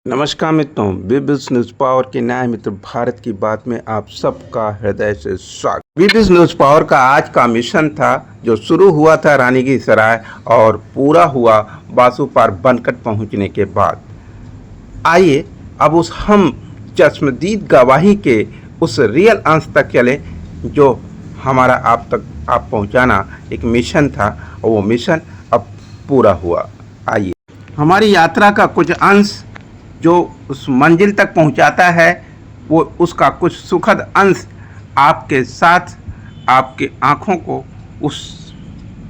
नमस्कार मित्रों, BBC news power के न्याय मित्र भारत की बात में आप सबका हृदय से स्वागत। बीबीसी न्यूज़ पावर का आज का मिशन था जो शुरू हुआ था रानी की सराय और पूरा हुआ बासुपार बनकट पहुंचने के बाद। आइए अब उस हम चश्मदीद गवाही के उस रियल अंश तक चले जो हमारा आप तक पहुंचाना एक मिशन था और वो मिशन अब पूरा हुआ। आइए हमारी यात्रा का कुछ अंश जो उस मंजिल तक पहुंचाता है वो उसका कुछ सुखद अंश आपके साथ आपके आँखों को उस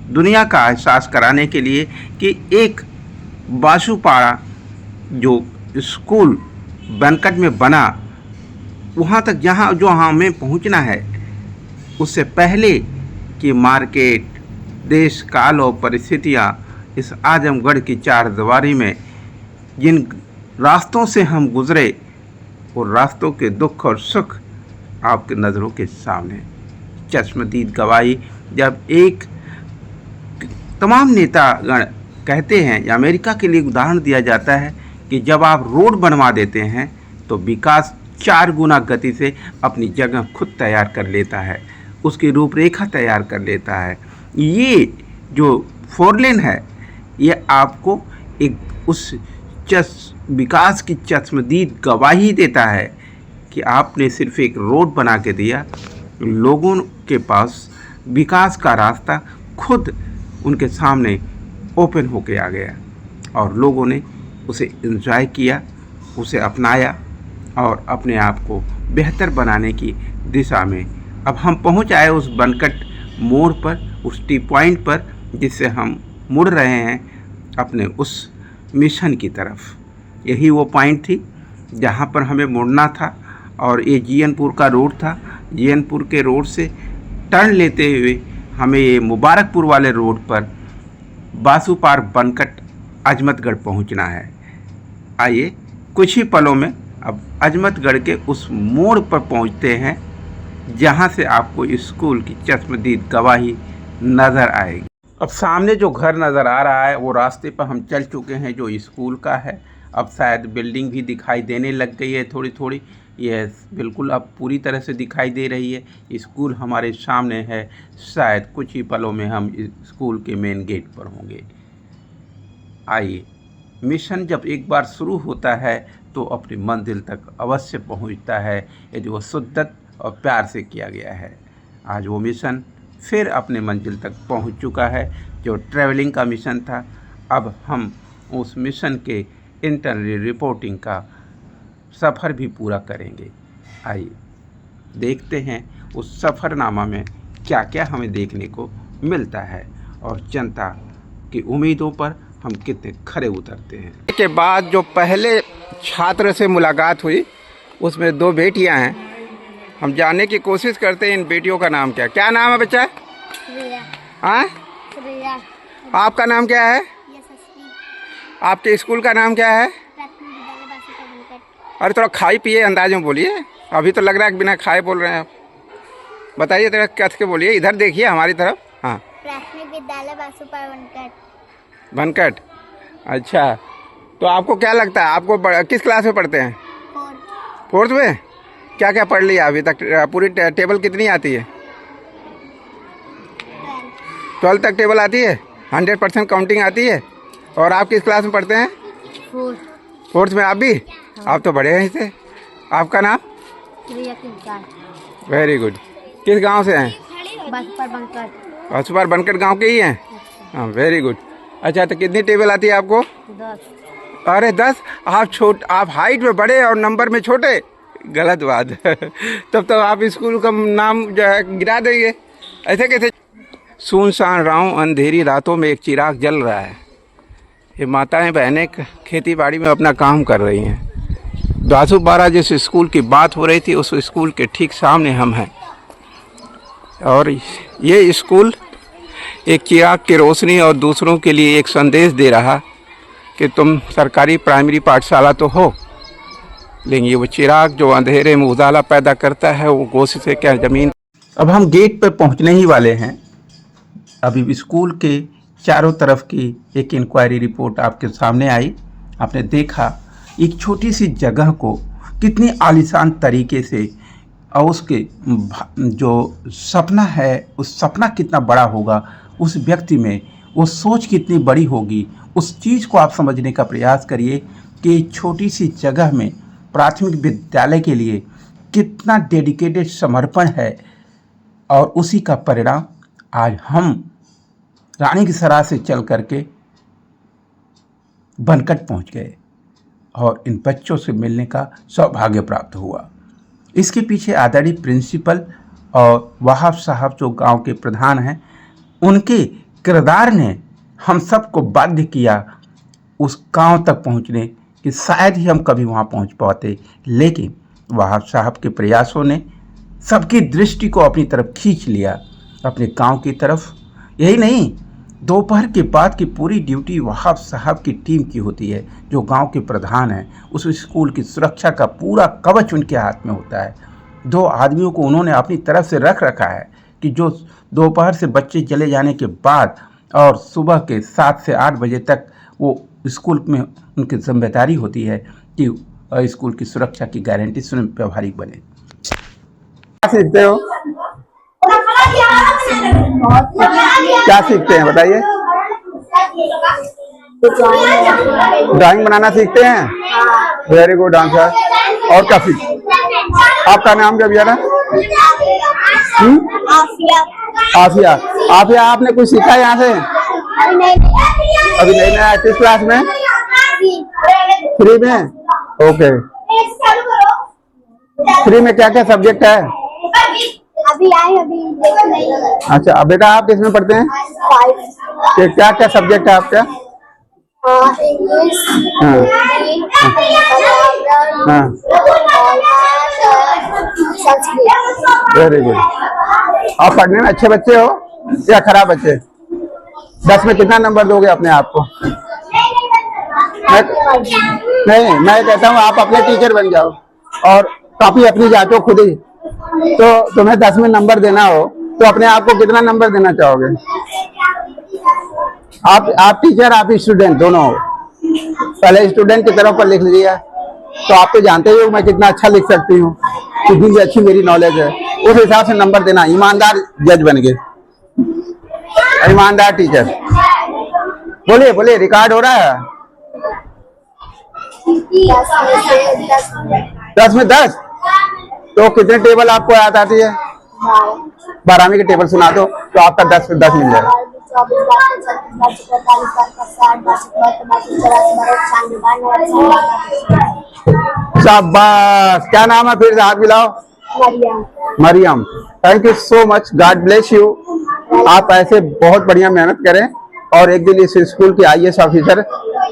दुनिया का एहसास कराने के लिए कि एक बासुपारा जो स्कूल बनकट में बना वहाँ तक जहाँ जो हमें पहुँचना है उससे पहले कि मार्केट, देश काल और परिस्थितियाँ इस आजमगढ़ की चारदीवारी में जिन रास्तों से हम गुजरे और रास्तों के दुख और सुख आपके नज़रों के सामने चश्मदीद गवाही। जब एक तमाम नेतागण कहते हैं या अमेरिका के लिए उदाहरण दिया जाता है कि जब आप रोड बनवा देते हैं तो विकास 4 गुना गति से अपनी जगह खुद तैयार कर लेता है, उसकी रूपरेखा तैयार कर लेता है। ये जो 4 लेन है ये आपको एक उस विकास की चश्मदीद गवाही देता है कि आपने सिर्फ एक रोड बना के दिया, लोगों के पास विकास का रास्ता खुद उनके सामने ओपन होके आ गया और लोगों ने उसे एंजॉय किया, उसे अपनाया और अपने आप को बेहतर बनाने की दिशा में अब हम पहुंच आए उस बनकट मोड़ पर, उस टी पॉइंट पर जिससे हम मुड़ रहे हैं अपने उस मिशन की तरफ। यही वो पॉइंट थी जहाँ पर हमें मुड़ना था और ये जीएनपुर का रोड था। जीएनपुर के रोड से टर्न लेते हुए हमें ये मुबारकपुर वाले रोड पर बासुपार बनकट अजमतगढ़ पहुँचना है। आइए कुछ ही पलों में अब अजमतगढ़ के उस मोड़ पर पहुँचते हैं जहाँ से आपको स्कूल की चश्मदीद गवाही नज़र आएगी। अब सामने जो घर नज़र आ रहा है वो रास्ते पर हम चल चुके हैं जो स्कूल का है। अब शायद बिल्डिंग भी दिखाई देने लग गई है थोड़ी थोड़ी। ये बिल्कुल अब पूरी तरह से दिखाई दे रही है। स्कूल हमारे सामने है। शायद कुछ ही पलों में हम स्कूल के मेन गेट पर होंगे। आइए, मिशन जब एक बार शुरू होता है तो अपनी मंजिल तक अवश्य पहुंचता है यदि वो शिद्दत और प्यार से किया गया है। आज वो मिशन फिर अपने मंजिल तक पहुंच चुका है जो ट्रैवलिंग का मिशन था। अब हम उस मिशन के इंटरनल रिपोर्टिंग का सफ़र भी पूरा करेंगे। आइए देखते हैं उस सफ़रनामा में क्या क्या हमें देखने को मिलता है और जनता की उम्मीदों पर हम कितने खरे उतरते हैं। के बाद जो पहले छात्र से मुलाकात हुई उसमें 2 बेटियां हैं। हम जानने की कोशिश करते हैं इन बेटियों का नाम क्या नाम है बच्चा? हाँ, आपका नाम क्या है? आपके स्कूल का नाम क्या है? अरे थोड़ा खाई पिए अंदाज में बोलिए, अभी तो लग रहा है कि बिना खाए बोल रहे हैं आप। बताइए थोड़ा कथ के बोलिए, इधर देखिए हमारी तरफ। हाँ, प्राथमिक विद्यालय बासुपार बनकट। बनकट, अच्छा। तो आपको क्या लगता है आपको किस क्लास में पढ़ते हैं? 4th में। क्या क्या पढ़ लिया अभी तक? पूरी टेबल कितनी आती है? 12 तक टेबल आती है? 100% काउंटिंग आती है? और आप किस क्लास में पढ़ते हैं? 4th में। आप भी? आप तो बड़े हैं इसे। आपका नाम? Very good. किस गांव से हैं? बासुपार बनकट। बासुपार बनकट गांव के ही हैं? हाँ, वेरी गुड। अच्छा, तो कितनी टेबल आती है आपको? 10। अरे 10? आप हाइट में बड़े और नंबर में छोटे, गलत बात। तब तो आप स्कूल का नाम जो है गिरा देंगे। ऐसे कैसे? सुनसान गाँव, अंधेरी रातों में एक चिराग जल रहा है। ये माताएं बहनें खेती बाड़ी में अपना काम कर रही हैं। बासुपारा जिस स्कूल की बात हो रही थी उस स्कूल के ठीक सामने हम हैं और ये स्कूल एक चिराग की रोशनी और दूसरों के लिए एक संदेश दे रहा कि तुम सरकारी प्राइमरी पाठशाला तो हो, लेकिन ये वो चिराग जो अंधेरे में उजाला पैदा करता है वो गोश्त से क्या ज़मीन। अब हम गेट पर पहुंचने ही वाले हैं। अभी स्कूल के चारों तरफ की एक इंक्वायरी रिपोर्ट आपके सामने आई। आपने देखा एक छोटी सी जगह को कितनी आलीशान तरीके से और उसके जो सपना है उस सपना कितना बड़ा होगा, उस व्यक्ति में वो सोच कितनी बड़ी होगी, उस चीज़ को आप समझने का प्रयास करिए कि छोटी सी जगह में प्राथमिक विद्यालय के लिए कितना डेडिकेटेड समर्पण है। और उसी का परिणाम आज हम रानी की सराय से चल करके बनकट पहुंच गए और इन बच्चों से मिलने का सौभाग्य प्राप्त हुआ। इसके पीछे आदरणीय प्रिंसिपल और वहाब साहब जो गांव के प्रधान हैं, उनके किरदार ने हम सबको बाध्य किया उस गांव तक पहुंचने कि शायद ही हम कभी वहां पहुंच पाते, लेकिन वहाब साहब के प्रयासों ने सबकी दृष्टि को अपनी तरफ खींच लिया, अपने गांव की तरफ। यही नहीं, दोपहर के बाद की पूरी ड्यूटी वहाब साहब की टीम की होती है, जो गांव के प्रधान हैं। उस स्कूल की सुरक्षा का पूरा कवच उनके हाथ में होता है। 2 आदमियों को उन्होंने अपनी तरफ से रख रखा है कि जो दोपहर से बच्चे चले जाने के बाद और सुबह के 7 से 8 बजे तक वो स्कूल में उनकी जिम्मेदारी होती है कि स्कूल की सुरक्षा की गारंटी स्वयं व्यवहारिक बने। क्या सीखते हो? क्या सीखते हैं बताइए? ड्राइंग बनाना सीखते हैं। Very good answer. और क्या सीखते? आपका नाम क्या भैया? आफिया। आफिया, आपने कुछ सीखा यहाँ से? अभी नहीं ना। किस क्लास में? 3 में। ओके। 3 में क्या क्या सब्जेक्ट है? अभी अच्छा, बेटा आप किस में पढ़ते हैं? 5। क्या क्या सब्जेक्ट है आपका? English, very good. आप पढ़ने में अच्छे बच्चे हो या खराब बच्चे? 10 में कितना नंबर दोगे अपने आप को? नहीं, मैं कहता हूँ आप अपने टीचर बन जाओ और कॉपी अपनी जांचो खुद ही। तो तुम्हें 10 में नंबर देना हो तो अपने आप को कितना नंबर देना चाहोगे? आप टीचर, आप स्टूडेंट दोनों हो। पहले स्टूडेंट की तरफ पर लिख लीजिए। तो आप तो जानते ही हो मैं कितना अच्छा लिख सकती हूँ, कितनी अच्छी मेरी नॉलेज है। उस हिसाब से नंबर देना। ईमानदार जज बन गए, ईमानदार टीचर। बोलिए बोलिए, रिकॉर्ड हो रहा है। 10 में 10। तो कितने टेबल आपको याद आती है? 12वीं के टेबल सुना दो तो आपका 10 में 10 मिल जाएगा। शाबाश। क्या नाम है फिर? हाथ मिलाओ। Mariam. Thank you so much, God bless you. आप ऐसे बहुत बढ़िया मेहनत करें और एक दिन इस स्कूल की IAS ऑफिसर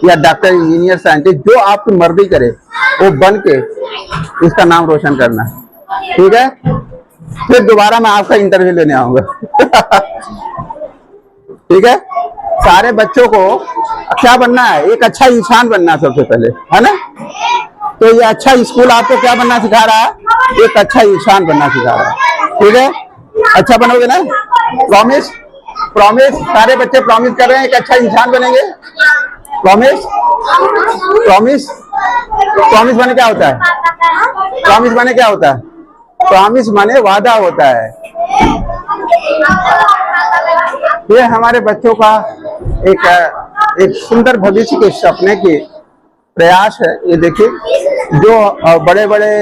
या डॉक्टर, इंजीनियर, साइंटिस्ट, जो आपकी मर्जी करे वो बन के इसका नाम रोशन करना। ठीक है? फिर दोबारा मैं आपका इंटरव्यू लेने आऊंगा। ठीक है? सारे बच्चों को क्या बनना है? एक अच्छा इंसान बनना सबसे पहले, है ना? तो ये अच्छा स्कूल आपको क्या बनना सिखा रहा है? एक अच्छा इंसान बनना सिखा रहा है। ठीक है? अच्छा बनोगे ना? प्रॉमिस? प्रॉमिस? सारे बच्चे प्रॉमिस कर रहे हैं एक अच्छा इंसान बनेंगे। प्रॉमिस? प्रॉमिस? प्रॉमिस माने क्या होता है? प्रॉमिस माने क्या होता है? प्रॉमिस माने वादा होता है। ये हमारे बच्चों का एक सुंदर भविष्य के सपने के प्रयास है। ये देखिए, जो बड़े बड़े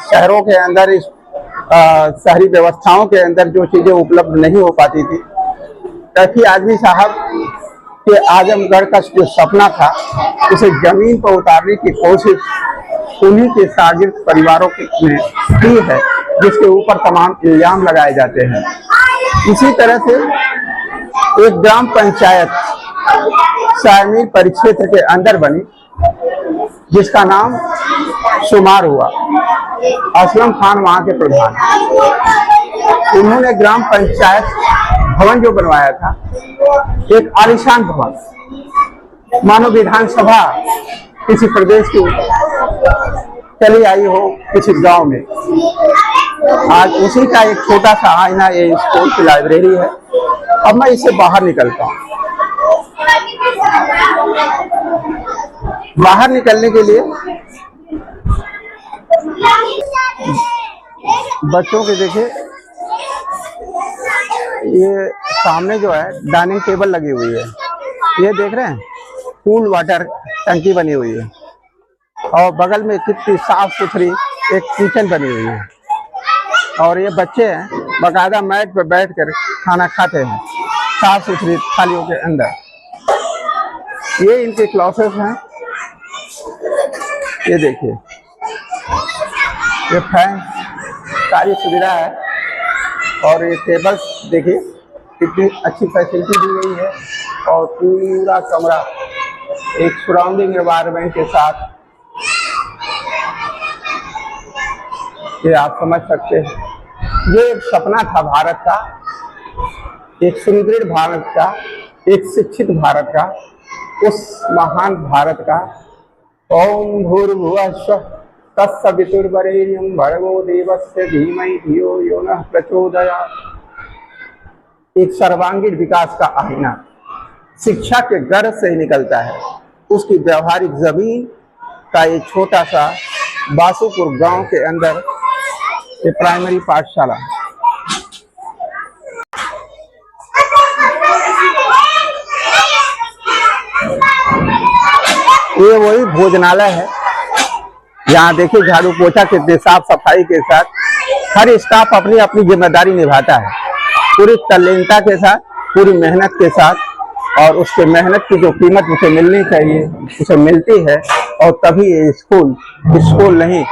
शहरों के अंदर, शहरी व्यवस्थाओं के अंदर जो चीजें उपलब्ध नहीं हो पाती थी, काफी आदमी साहब के आजमगढ़ का जो सपना था उसे जमीन पर उतारने की कोशिश उन्हीं के शागिर्द परिवारों ने की है, जिसके ऊपर तमाम इल्जाम लगाए जाते हैं। इसी तरह से एक ग्राम पंचायत शायमीर परिक्षेत्र के अंदर बनी, जिसका नाम शुमार हुआ। असलम खान वहां के प्रधान। उन्होंने ग्राम पंचायत भवन जो बनवाया था, एक आलीशान भवन, मानो विधानसभा किसी प्रदेश की चली आई हो किसी गांव में। आज उसी का एक छोटा सा आईना ये स्कूल की लाइब्रेरी है। अब मैं इससे बाहर निकलता हूँ। बाहर निकलने के लिए बच्चों के देखिए, ये सामने जो है डाइनिंग टेबल लगी हुई है, ये देख रहे हैं, कूल वाटर टंकी बनी हुई है और बगल में कितनी साफ सुथरी एक किचन बनी हुई है। और ये बच्चे हैं बाकायदा मैट पे बैठकर खाना खाते हैं साफ सुथरी थालियों के अंदर। ये इनके क्लासेस हैं, ये देखिए, ये फैन, सारी सुविधा है। और ये टेबल्स देखिए कितनी अच्छी फैसिलिटी दी गई है और पूरा कमरा एक सराउंडिंग एनवायरनमेंट के साथ, ये आप समझ सकते हैं। ये एक सपना था भारत का, एक सुदृढ़ भारत का, एक शिक्षित भारत का, उस महान भारत का। ओम भूर्भुवः स्वः तत्सवितुर्वरेण्यं भर्गो देवस्य धीमहि धियो यो नः प्रचोदयात्। एक सर्वांगीण विकास का आईना शिक्षा के घर से ही निकलता है। उसकी व्यवहारिक जमीन का ये छोटा सा बासुपुर गांव के अंदर ये प्राइमरी पाठशाला, ये वही भोजनालय है। यहाँ देखिए झाड़ू पोछा कितने साफ सफाई के साथ हर स्टाफ अपनी अपनी जिम्मेदारी निभाता है, पूरी तल्लीनता के साथ, पूरी मेहनत के साथ, और उसके मेहनत की जो कीमत उसे मिलनी चाहिए उसे मिलती है। और तभी ये स्कूल नहीं,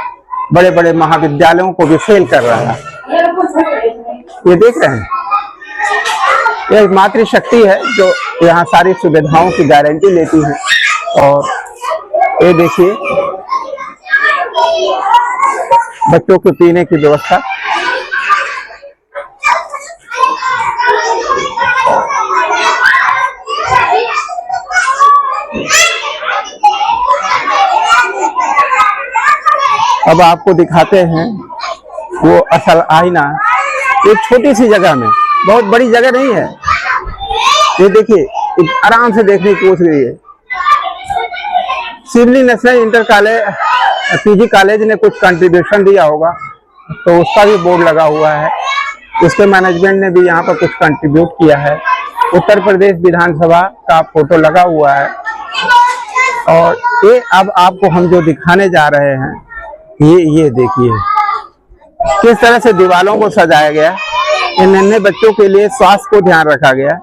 बड़े बड़े महाविद्यालयों को भी फेल कर रहा है। ये देख रहे हैं, ये मातृशक्ति है जो यहाँ सारी सुविधाओं की गारंटी लेती है। और ये देखिए बच्चों के पीने की व्यवस्था, अब आपको दिखाते हैं वो असल आईना। एक छोटी सी जगह में, बहुत बड़ी जगह नहीं है, ये देखिए आराम से देखने की कोशिश है। Shivli national inter college PG college ने कुछ कंट्रीब्यूशन दिया होगा, तो उसका भी बोर्ड लगा हुआ है। उसके मैनेजमेंट ने भी यहाँ पर कुछ कंट्रीब्यूट किया है। उत्तर प्रदेश विधानसभा का फोटो लगा हुआ है। और ये अब आपको हम जो दिखाने जा रहे हैं, ये देखिए किस तरह से दीवारों को सजाया गया। इन नन्हे बच्चों के लिए स्वास्थ्य को ध्यान रखा गया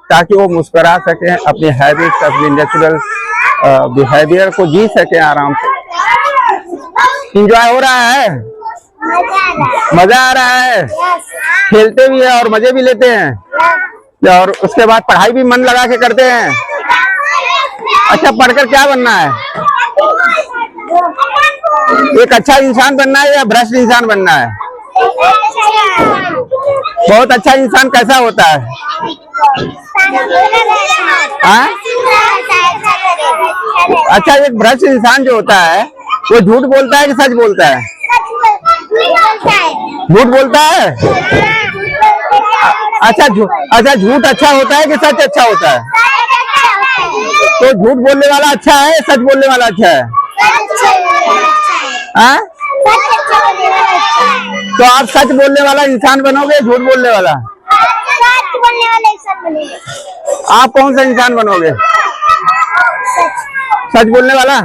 ताकि वो मुस्कुरा सकें, अपनी हैबिट्स, अपनी नेचुरल बिहेवियर को जी सकें आराम से। इंजॉय हो रहा है, मजा आ रहा है, खेलते भी है और मजे भी लेते हैं। और उसके बाद पढ़ाई भी मन लगा के करते हैं। अच्छा, पढ़कर क्या बनना है? एक अच्छा इंसान बनना है या भ्रष्ट इंसान बनना है? बहुत अच्छा इंसान कैसा होता है? हाँ? अच्छा, एक भ्रष्ट इंसान जो होता है वो झूठ बोलता है कि सच बोलता है? झूठ बोलता है। अच्छा, झूठ अच्छा होता है कि सच अच्छा होता है? तो झूठ बोलने वाला अच्छा है, सच बोलने वाला अच्छा है? हाँ? तो आप सच बोलने वाला इंसान बनोगे, झूठ बोलने वाला? सच बोलने वाला इंसान बनेंगे। आप कौन सा इंसान बनोगे? सच बोलने वाला।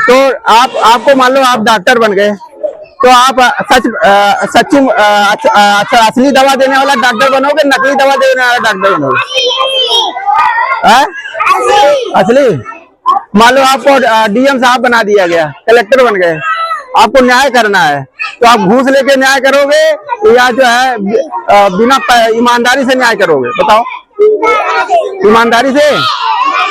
तो आपको मान लो आप डॉक्टर बन गए, तो आप सच्ची असली दवा देने वाला डॉक्टर बनोगे, नकली दवा देने वाला डॉक्टर बनोगे? असली। मान लो आपको डीएम साहब बना दिया गया, कलेक्टर बन गए, आपको न्याय करना है, तो आप घूस लेके न्याय करोगे या जो है बिना ईमानदारी से न्याय करोगे? बताओ। ईमानदारी से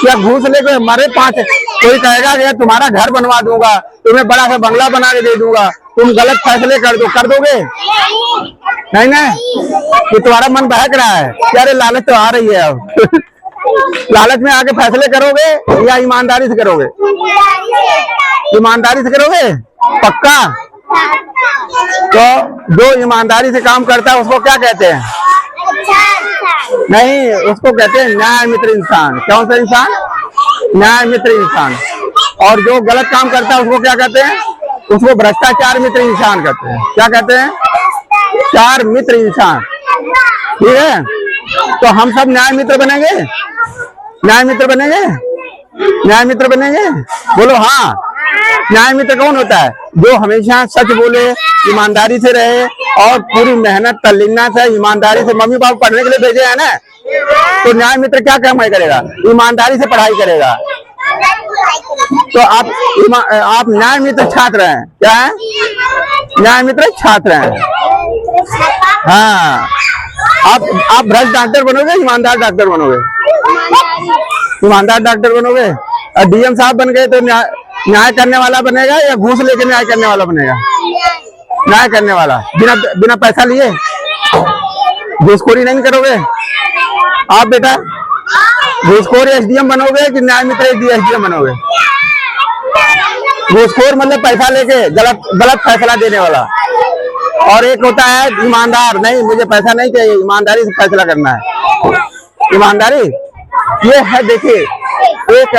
या घूस लेके? मारे पांच कोई कहेगा कि तुम्हारा घर बनवा दूंगा, तुम्हें बड़ा सा बंगला बना के दे दूंगा, तुम गलत फैसले कर दोगे? नहीं ना, कि तुम्हारा मन बहक रहा है, यार लालच तो आ रही है अब। लालच में आके फैसले करोगे या ईमानदारी से करोगे? ईमानदारी से करोगे पक्का? तो जो ईमानदारी से काम करता है उसको क्या कहते हैं? नहीं, उसको कहते हैं न्याय मित्र इंसान। कौन सा इंसान? न्याय मित्र इंसान। और जो गलत काम करता है उसको क्या कहते हैं? उसको भ्रष्टाचार मित्र इंसान कहते हैं। क्या कहते हैं? चार मित्र इंसान। ठीक है, तो हम सब न्याय मित्र बनेंगे, न्याय मित्र बनेंगे, न्याय मित्र बनेंगे, बोलो हाँ। न्याय मित्र कौन होता है? जो हमेशा सच बोले, ईमानदारी से रहे और पूरी मेहनत तल्लीना से ईमानदारी से, मम्मी पापा पढ़ने के लिए भेजे हैं ना, तो न्याय मित्र क्या कमाई करेगा? ईमानदारी से पढ़ाई करेगा। तो आप न्याय मित्र छात्र हैं। क्या है? न्याय मित्र छात्र हैं। हाँ, आप भ्रष्ट डॉक्टर बनोगे, ईमानदार डॉक्टर बनोगे? ईमानदार डॉक्टर बनोगे। और डीएम साहब बन गए तो न्याय करने वाला बनेगा या घूस लेके न्याय करने वाला बनेगा? न्याय करने वाला, बिना पैसा लिए। घूसखोरी नहीं करोगे आप बेटा? घूसखोर एसडीएम बनोगे कि न्याय मित्र एसडीएम बनोगे? घूसखोर मतलब पैसा लेके गलत फैसला देने वाला, और एक होता है ईमानदार, नहीं मुझे पैसा नहीं चाहिए, ईमानदारी से फैसला करना है। ईमानदारी ये है। देखिए, एक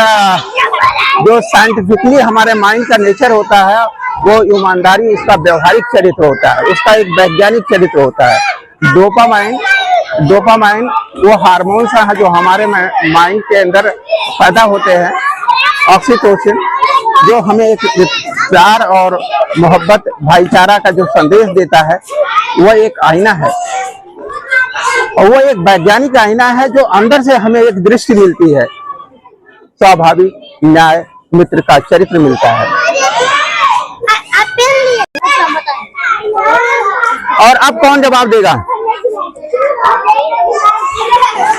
जो साइंटिफिकली हमारे माइंड का नेचर होता है वो ईमानदारी उसका व्यवहारिक चरित्र होता है, उसका एक वैज्ञानिक चरित्र होता है। डोपामाइन वो हार्मोन्स है जो हमारे माइंड के अंदर पैदा होते हैं। ऑक्सीटोसिन जो हमें एक प्यार और मोहब्बत भाईचारा का जो संदेश देता है, वह एक आईना है, और वो एक वैज्ञानिक आईना है जो अंदर से हमें एक दृष्टि मिलती है, स्वाभाविक न्याय मित्र का चरित्र मिलता है। और अब कौन जवाब देगा?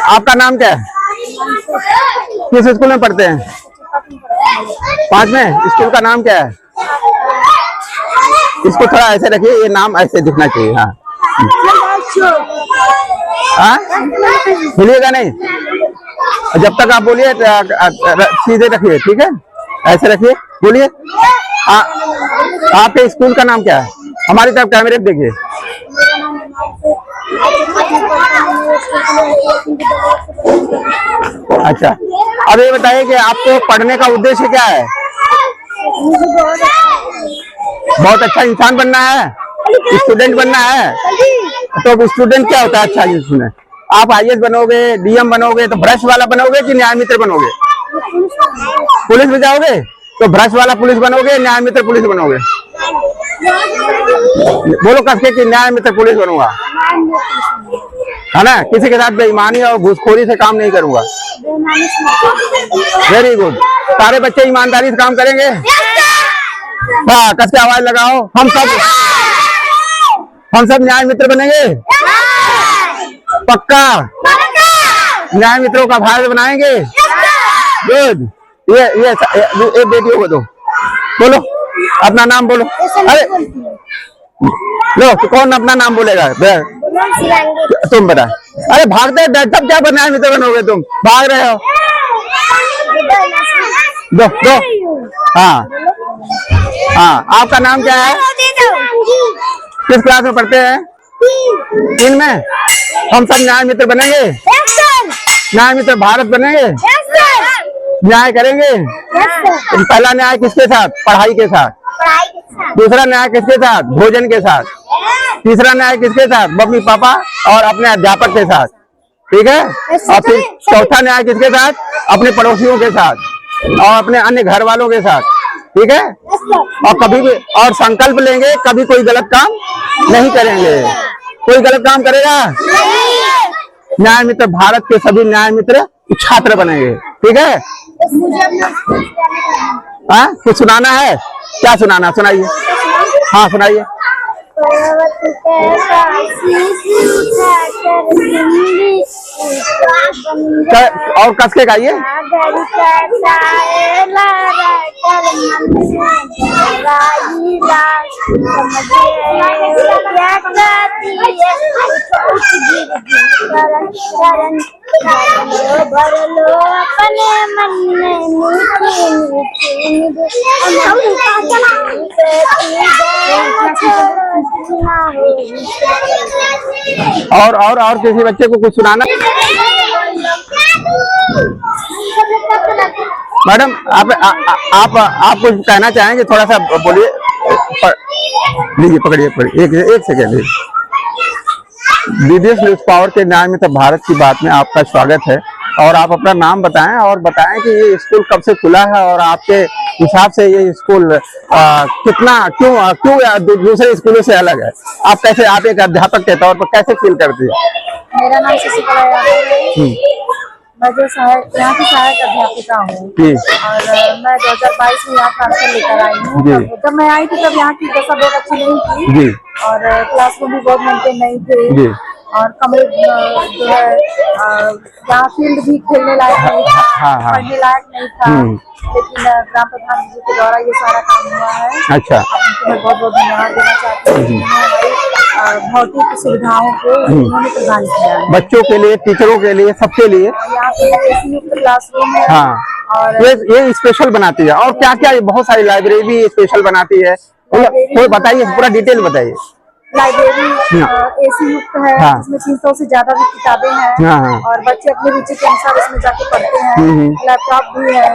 आपका नाम क्या है? किस स्कूल में पढ़ते हैं? 5 में। स्कूल का नाम क्या है? इसको थोड़ा ऐसे रखिए, ये नाम ऐसे दिखना चाहिए। हाँ, हाँ? भूलिएगा नहीं, जब तक आप बोलिए सीधे रखिए, ठीक है? ऐसे रखिए, बोलिए। आपके स्कूल का नाम क्या है? हमारी तरफ कैमरे पे देखिए। अच्छा, अब ये बताइए कि आपको पढ़ने का उद्देश्य क्या है? बहुत अच्छा इंसान बनना है, स्टूडेंट बनना है। तो स्टूडेंट क्या होता है? अच्छा सुने, आप आईएएस बनोगे, डीएम बनोगे तो भ्रष्ट वाला बनोगे कि न्याय मित्र बनोगे? पुलिस में जाओगे तो भ्रष्ट वाला पुलिस बनोगे, न्याय मित्र पुलिस बनोगे? बोलो कसके कि न्याय मित्र पुलिस बनूंगा, है ना? किसी के साथ बेईमानी और घूसखोरी से काम नहीं करूंगा। Very good. सारे बच्चे ईमानदारी से काम करेंगे? हाँ, कसके आवाज लगाओ। हम सब न्याय मित्र बनेंगे? पक्का? न्याय मित्रों का भारत बनाएंगे? गुड। ये बेटियों को दो, बोलो अपना नाम बोलो। अरे लो, तो कौन अपना नाम बोलेगा? तुम बता। अरे भागते तब क्या न्याय मित्र बनोगे? तुम भाग रहे हो। दो। हाँ हाँ, आपका नाम क्या है? किस क्लास में पढ़ते हैं? 3 में। हम सब न्याय मित्र बनेंगे? न्याय मित्र भारत बनेंगे? न्याय करेंगे? पहला न्याय किसके साथ? पढ़ाई के साथ। दूसरा न्याय किसके साथ? भोजन के साथ। तीसरा न्याय किसके साथ? मम्मी पापा और अपने अध्यापक के साथ। ठीक है? और फिर चौथा न्याय किसके साथ? अपने पड़ोसियों के साथ और अपने अन्य घर वालों के साथ। ठीक है? और कभी भी और संकल्प लेंगे कभी कोई गलत काम नहीं करेंगे। कोई गलत काम करेगा? न्याय मित्र भारत के सभी न्याय मित्र छात्र बनेंगे। ठीक है? हाँ, कुछ सुनाना है? क्या सुनाना? सुनाइए। हाँ सुनाइए। और कस के गाइए। और किसी बच्चे को कुछ सुनाना? मैडम आप कुछ कहना चाहेंगे? थोड़ा सा बोलिए। लीजिए पकड़िए पकड़िए एक सेकेंड। बीबीएस न्यूज पावर के न्याय मित्र भारत की बात में आपका स्वागत है। और आप अपना नाम बताएं और बताएं कि ये स्कूल कब से खुला है और आपके हिसाब से ये स्कूल कितना क्यों दूसरे स्कूलों से अलग है। आप कैसे, आप एक अध्यापक के तौर पर कैसे फील करती है? मेरा नाम शशिकला यादव है। मैं जो यहाँ की सहायक अध्यापिका हूँ और मैं 2022 में यहाँ ट्रांसफर लेकर आई हूँ। जब मैं आई थी तब यहाँ की दशा बहुत अच्छी नहीं थी और क्लासरूम भी बहुत मेंटेन नहीं थे और कमरे जो है यहाँ फील्ड भी खेलने लायक नहीं था, पढ़ने लायक नहीं था। लेकिन ग्राम प्रधान जी के द्वारा ये सारा काम हुआ है। अच्छा, मैं बहुत बहुत धन्यवाद देना चाहती हूँ। भौतिक सुविधाओं को उन्होंने प्रदान किया है बच्चों के लिए, टीचरों के लिए, सबके लिए। यहाँ पे युक्त क्लासरूम है। हाँ, और ये स्पेशल बनाती है। और क्या क्या, बहुत सारी लाइब्रेरी भी स्पेशल बनाती है। कोई बताइए, पूरा डिटेल बताइए। लाइब्रेरी एसी युक्त है। इसमें 300 से ज्यादा भी किताबें हैं और बच्चे अपनी रुचि के अनुसार इसमें जाके पढ़ते हैं। लैपटॉप भी है,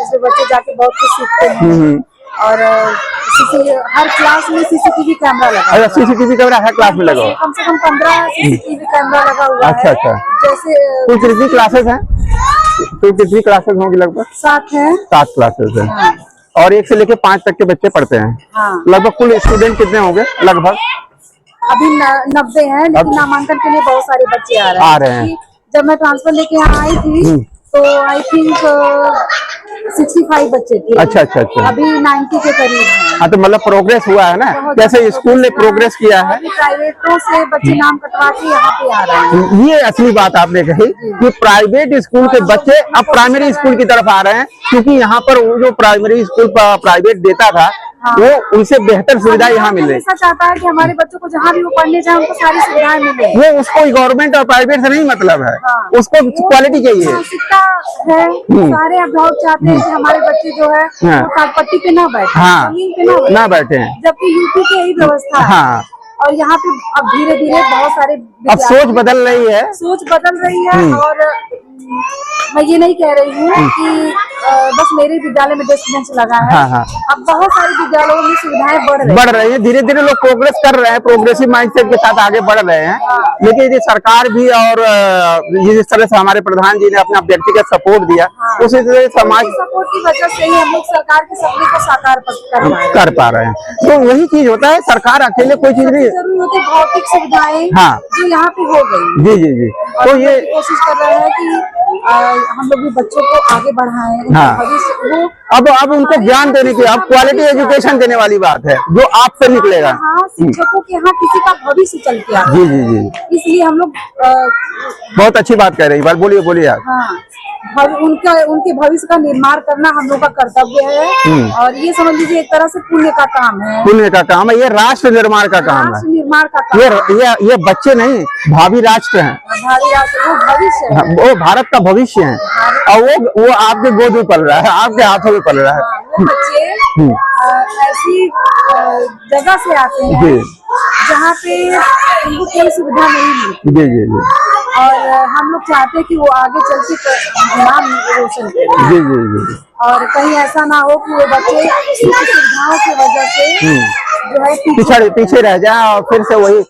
इसमें बच्चे जाके बहुत कुछ सीखते हैं। और हर क्लास में सीसीटीवी कैमरा लगा है। सीसीटीवी कैमरा हर क्लास में लगा है। कम से कम 15 सीसीटीवी कैमरा लगा हुआ है। अच्छा। जैसे कुल कितनी क्लासेस हैं? कुल कितनी क्लासेस होंगी? लगभग 7 है। 7 क्लासेस है और 1 से लेके 5 तक के बच्चे पढ़ते हैं। लगभग कुल स्टूडेंट कितने होंगे? लगभग अभी 90 हैं, लेकिन नामांकन के लिए बहुत सारे बच्चे आ रहे हैं। जब मैं ट्रांसफर लेके यहाँ आई थी तो आई थिंक 65 बच्चे थे। अच्छा। अभी 90 के करीब हैं। हाँ, तो मतलब प्रोग्रेस हुआ है ना, जैसे स्कूल ने प्रोग्रेस किया है। प्राइवेटों से बच्चे नाम कटवा के यहाँ पे आ रहे हैं। ये असली बात आपने कही कि प्राइवेट स्कूल के बच्चे अब प्राइमरी स्कूल की तरफ आ रहे हैं, क्योंकि यहाँ पर वो जो प्राइमरी स्कूल प्राइवेट देता था वो उनसे बेहतर सुविधा यहाँ मिल रही है। ऐसा चाहता है कि हमारे बच्चों को जहाँ भी वो पढ़ने जाए उनको सारी सुविधाएं मिले। वो उसको गवर्नमेंट और प्राइवेट से नहीं मतलब है। उसको क्वालिटी चाहिए। मानसिकता है, सारे अभिभावक चाहते हैं कि हमारे बच्चे जो है पट्टी पे ना बैठे, जमीन पे ना बैठे, जबकि यूपी की यही व्यवस्था है। और यहाँ पे अब धीरे धीरे बहुत सारे अब सोच बदल रही है। और मैं ये नहीं कह रही हूँ कि बस मेरे विद्यालय में डेस्क बेंच लगा है। अब बहुत सारे विद्यालयों में सुविधाएं बढ़ रही है। धीरे धीरे लोग प्रोग्रेस कर रहे हैं, प्रोग्रेसिव माइंडसेट के साथ आगे बढ़ रहे हैं। लेकिन यदि सरकार भी और जिस तरह से हमारे प्रधान जी ने अपना व्यक्तिगत सपोर्ट दिया, उसी तरह समाज सपोर्ट की वजह से ही हम लोग सरकार के सपने को साकार कर पा रहे हैं। तो वही चीज होता है, सरकार अकेले कोई चीज नहीं, जरूरी होती भौतिक सुविधाएं जो यहाँ पे हो गई। जी। तो ये कोशिश कर रहे हैं कि हम लोग भी बच्चों को आगे बढ़ाएं। भविष्य अब उनको ज्ञान देने की, अब क्वालिटी एजुकेशन देने वाली बात है जो आपसे निकलेगा। शिक्षकों के यहाँ किसी का भविष्य चल के जी। इसलिए हम लोग बहुत अच्छी बात कह रही है। बोलिए आप। उनके भविष्य का निर्माण करना हम लोग का कर्तव्य है। और ये समझ लीजिए एक तरह से पुण्य का काम है। ये राष्ट्र निर्माण का काम है। ये बच्चे नहीं, भावी राष्ट्र हैं। भावी राष्ट्र, वो भविष्य है, वो भारत का भविष्य है। और वो आपके गोद में पल रहा है, आपके हाथों में पल रहा है। वो बच्चे ऐसी जगह से आते हैं जहाँ पे उनको कोई सुविधा नहीं मिलती। जी। और हम लोग चाहते हैं कि वो आगे चल के नाम रोशन करें। जी। और कहीं ऐसा ना हो कि वो बच्चे सुविधाओं की वजह से जो है पीछे रह जाए और फिर से वही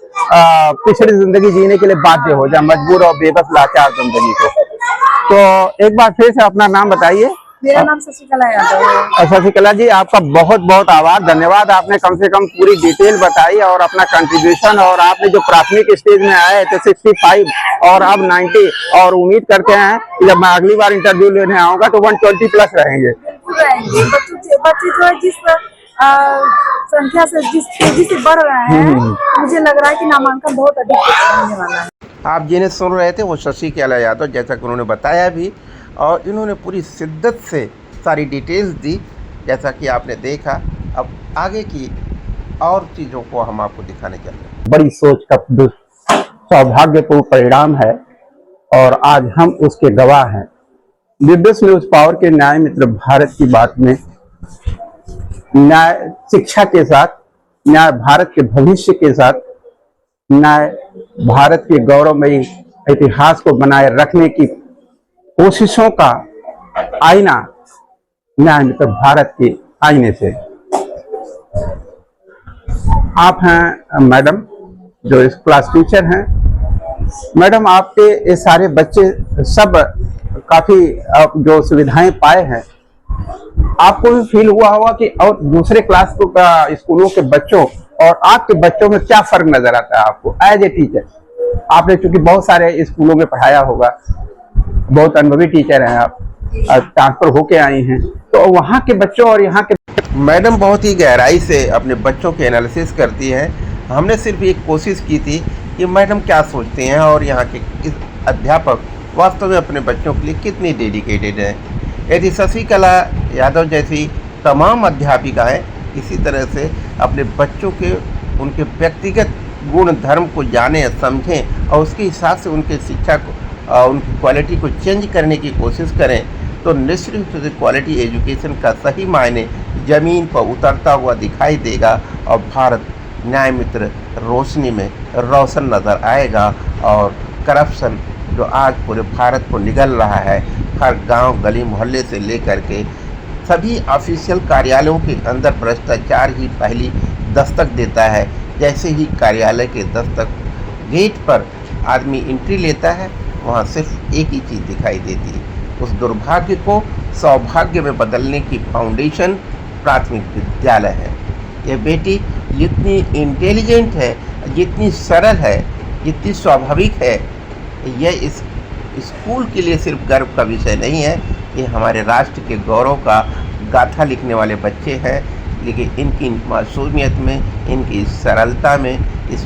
पिछड़ी जिंदगी जीने के लिए बाध्य हो जाए, मजबूर और बेबस लाचार जिंदगी को। तो एक बार फिर से अपना नाम बताइए। मेरा नाम शशिकला यादव है। शशिकला जी, आपका बहुत बहुत आभार, धन्यवाद। आपने कम से कम पूरी डिटेल बताई और अपना कंट्रीब्यूशन, और आपने जो प्राथमिक स्टेज में आए थे 65 और अब 90, और उम्मीद करते हैं जब मैं अगली बार इंटरव्यू लेने आऊंगा तो 120 प्लस रहेंगे। बच्चे जो है जिस संख्या से, जिस तेजी से बढ़ रहे हैं, मुझे लग रहा है कि नामांकन बहुत अधिक होने वाला है। आप जिन्हें सुन रहे थे वो शशिकला यादव, जैसा कि उन्होंने बताया भी, और इन्होंने पूरी शिद्दत से सारी डिटेल्स दी, जैसा कि आपने देखा। अब आगे की और चीज़ों को हम आपको दिखाने चल रहे हैं। बड़ी सोच का सौभाग्यपूर्ण परिणाम है और आज हम उसके गवाह हैं। बीबीएस न्यूज पावर के न्याय मित्र भारत की बात में न्याय शिक्षा के साथ, न्याय भारत के भविष्य के साथ, न्याय भारत के गौरवमयी इतिहास को बनाए रखने की कोशिशों का आईना न्याय मित्र भारत के आईने से। आप हैं मैडम जो इस क्लास टीचर हैं। मैडम, आपके ये सारे बच्चे सब काफी जो सुविधाएं पाए हैं, आपको भी फील हुआ होगा कि और दूसरे क्लास का स्कूलों के बच्चों और आपके बच्चों में क्या फर्क नजर आता है आपको एज ए टीचर? आपने चूंकि बहुत सारे स्कूलों में पढ़ाया होगा, बहुत अनुभवी टीचर हैं आप, ट्रांसफर होके आई हैं, तो वहाँ के बच्चों और यहाँ के मैडम बहुत ही गहराई से अपने बच्चों के एनालिसिस करती हैं। हमने सिर्फ एक कोशिश की थी कि मैडम क्या सोचते हैं और यहाँ के इस अध्यापक वास्तव में अपने बच्चों के लिए कितनी डेडिकेटेड हैं। यदि शशिकला यादव जैसी तमाम अध्यापिकाएं इसी तरह से अपने बच्चों के उनके व्यक्तिगत गुण धर्म को जानें, समझें और उसके हिसाब से उनके शिक्षा को उनकी क्वालिटी को चेंज करने की कोशिश करें, तो निश्चित रूप से क्वालिटी एजुकेशन का सही मायने ज़मीन पर उतरता हुआ दिखाई देगा और भारत न्याय मित्र रोशनी में रोशन नज़र आएगा। और करप्शन जो आज पूरे भारत को निगल रहा है, हर गांव गली मोहल्ले से लेकर के सभी ऑफिशियल कार्यालयों के अंदर भ्रष्टाचार ही पहली दस्तक देता है। जैसे ही कार्यालय के दस्तक गेट पर आदमी एंट्री लेता है, वहाँ सिर्फ एक ही चीज़ दिखाई देती है। उस दुर्भाग्य को सौभाग्य में बदलने की फाउंडेशन प्राथमिक विद्यालय है। यह बेटी जितनी इंटेलिजेंट है, जितनी सरल है, जितनी स्वाभाविक है, यह इस स्कूल के लिए सिर्फ गर्व का विषय नहीं है, ये हमारे राष्ट्र के गौरव का गाथा लिखने वाले बच्चे हैं। लेकिन इनकी मासूमियत में, इनकी सरलता में, इस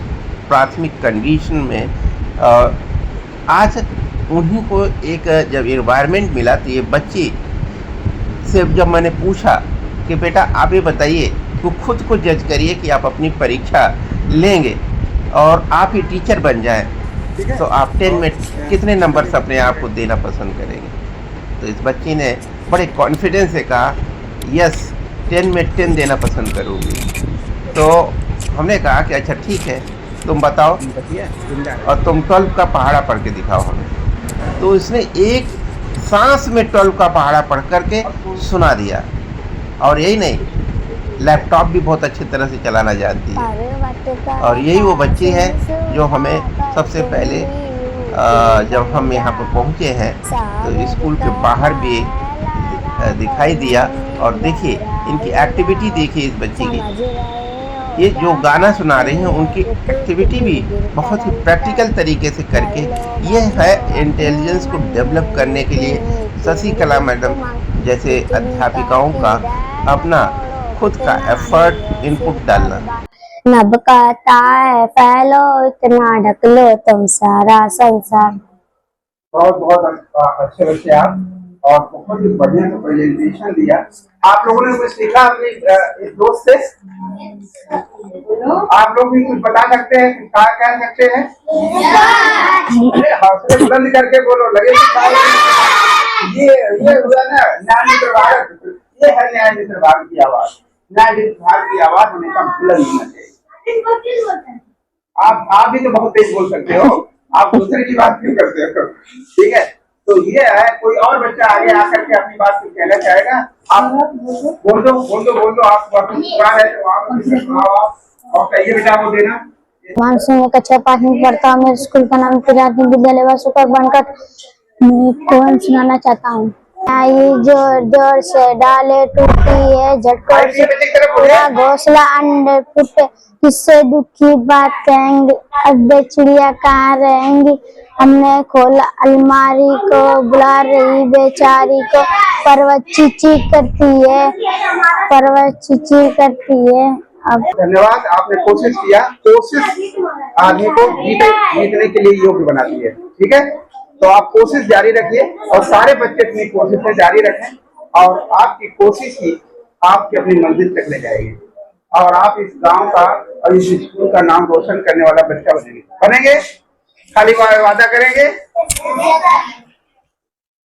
प्राथमिक कंडीशन में आज उन्हीं को एक जब एनवायरनमेंट मिला, तो ये बच्ची से जब मैंने पूछा कि बेटा आप ये बताइए, तो खुद को जज करिए कि आप अपनी परीक्षा लेंगे और आप ही टीचर बन जाएं, तो आप 10 में कितने नंबर्स अपने आप को देना पसंद करेंगे? तो इस बच्ची ने बड़े कॉन्फिडेंस से कहा यस 10 में 10 देना पसंद करूँगी। तो हमने कहा कि अच्छा ठीक है, तुम बताओ और तुम 12 का पहाड़ा पढ़ के दिखाओ हमें। तो इसने एक सांस में 12 का पहाड़ा पढ़ करके सुना दिया। और यही नहीं, लैपटॉप भी बहुत अच्छी तरह से चलाना जानती है। और यही वो बच्ची है जो हमें सबसे पहले जब हम यहाँ पर पहुँचे हैं तो स्कूल के बाहर भी दिखाई दिया। और देखिए इनकी एक्टिविटी, देखिए इस बच्ची की, ये जो गाना सुना रहे हैं उनकी एक्टिविटी भी बहुत ही प्रैक्टिकल तरीके से करके, ये है इंटेलिजेंस को डेवलप करने के लिए शशिकला मैडम जैसे अध्यापिकाओं का अपना खुद का एफर्ट इनपुट डालना। नभ कहता है फैलो इतना ढक लो तुम सारा संसार। बहुत बहुत अच्छे बच्चे आप, और बहुत ही बढ़िया से प्रेजेंटेशन दिया। आप लोगों ने कुछ सीखा अपने इस दोस्त से? आप लोग भी कुछ बता सकते हैं, क्या कह सकते हैं? हौसले बुलंद करके बोलो, लगे ये हुआ ना न्याय मित्र भारत, ये है न्याय मित्र भारत की आवाज। न्याय मित्र भारत की आवाज हमेशा बुलंद होना चाहिए। आप भी तो बहुत तेज बोल सकते हो, आप दूसरे की बात क्यों करते हो? ठीक है, तो ये है। कोई और बच्चा आगे आकर के अपनी बात कुछ कहना चाहेगा? आप बोल दो आप क्या है तो आप और कहिए बेटा, वो देना। मानसिंह कक्षा 5 में पढ़ता हूँ। मेरे स्कूल का नाम प्राथमिक विद्यालय वासुका बनकर। मैं कौन सुनाना चाहता हूँ। ये जोर जोर से डाले टूटी है, झटकोर से पूरा घोंसला अंडे फूटे, किससे दुखी बात कहेंगे, अब चिड़िया कहाँ रहेंगी। हमने खोला अलमारी को, बुला रही बेचारी को, पर्वत चींची करती है, पर्वत चींची करती है। अब धन्यवाद, आपने कोशिश किया। कोशिश आदमी को जीतने के लिए योग्य बनाती है। ठीक है, तो आप कोशिश जारी रखिए और सारे बच्चे अपनी कोशिश में जारी रखें, और आपकी कोशिश ही आपकी अपनी मंजिल तक ले जाएगी, और आप इस गांव का और इस स्कूल का नाम रोशन करने वाला बच्चा बनेंगे। खाली वादा करेंगे?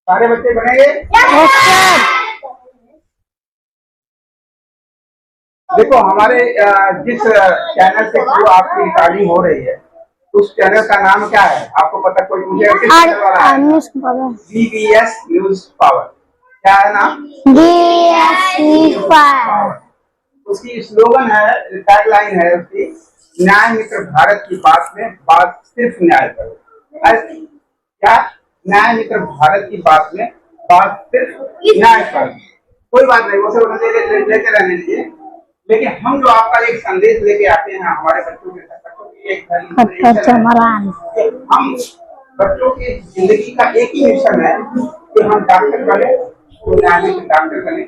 सारे बच्चे बनेंगे? देखो, हमारे जिस चैनल से आपकी रिकॉर्डिंग हो रही है, उस चैनल का नाम क्या है आपको पता? कोई मुझे DBS न्यूज पावर। क्या है नाम? DBS news power. उसकी स्लोगन है, टैगलाइन है उसकी, न्याय मित्र भारत की बात में बात सिर्फ न्याय करो। क्या? न्याय मित्र भारत की बात में बात सिर्फ न्याय करो। कोई बात नहीं, वो सब लेते रहने दीजिए, लेकिन हम जो आपका एक संदेश लेके आते हैं हमारे बच्चों के साथ, हम बच्चों की जिंदगी का एक ही मिशन है कि हम डॉक्टर बने तो न्याय मित्र डॉक्टर बने,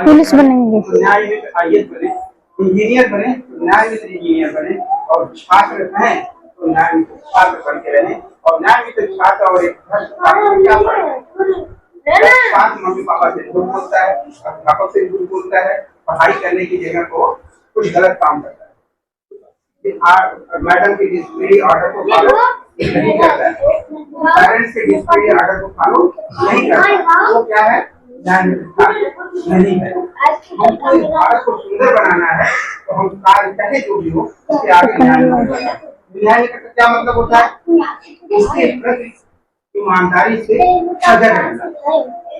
पुलिस बनेंगे तो न्याय मित्र IAS बने, इंजीनियर बने तो न्याय मित्र इंजीनियर बने, और छात्र हैं तो न्याय मित्र छात्र बन के रहे। और न्याय मित्र छात्र और एक क्या छात्र मम्मी पापा से झूठ बोलता है, अध्यापक से झूठ बोलता है, पढ़ाई करने की जगह को कुछ गलत काम करता है, मैडम की डिसिप्लिनरी ऑर्डर को फॉलो नहीं करता है, पेरेंट्स के डिसिप्लिनरी ऑर्डर को फॉलो नहीं करता है, वो क्या है? न्याय मित्र नहीं है। हमको इस भारत को सुंदर बनाना है तो हम कार्य चाहे जो भी हो उसके आगे न्याय मित्र का क्या मतलब होता है? उसके प्रति ईमानदारी से सजग रहना।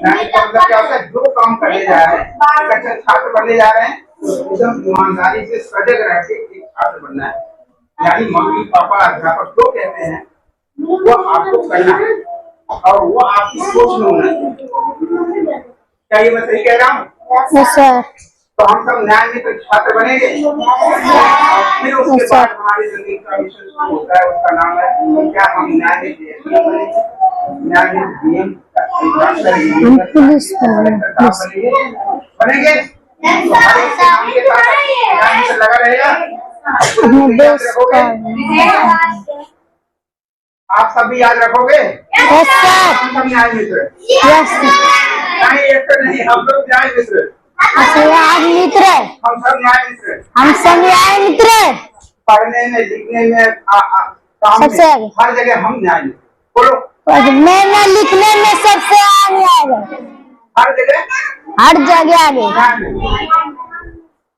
न्याय का मतलब क्या होता है? जो काम करने जा रहे हैं, एक अच्छा छात्र बनने जा रहे हैं, एकदम ईमानदारी से सजग रह के एक छात्र बनना है। यानी मम्मी पापा अध्यापक जो कहते हैं वो आपको करना है और वो आपकी सोच में होना चाहिए। क्या ये मैं सही कह रहा हूँ? सर। तो हम सब न्याय मित्र छात्र बनेंगे, फिर उसके बाद हमारी जिंदगी का मिशन शुरू होता है, उसका नाम है क्या? हम न्याय मित्र पुलिस बनेंगे। लगा रहेगा, आप सब भी याद रखोगे। हम सब न्याय मित्र नहीं, एक तो नहीं, हम लोग न्याय मित्र, मित्र, हम सब न्याय मित्र, हम सब न्याय मित्र, पढ़ने में लिखने में काम सबसे आगे, हर जगह हम न्याय मित्र। बोलो, पढ़ने में लिखने में सबसे आगे आगे, हर जगह आगे।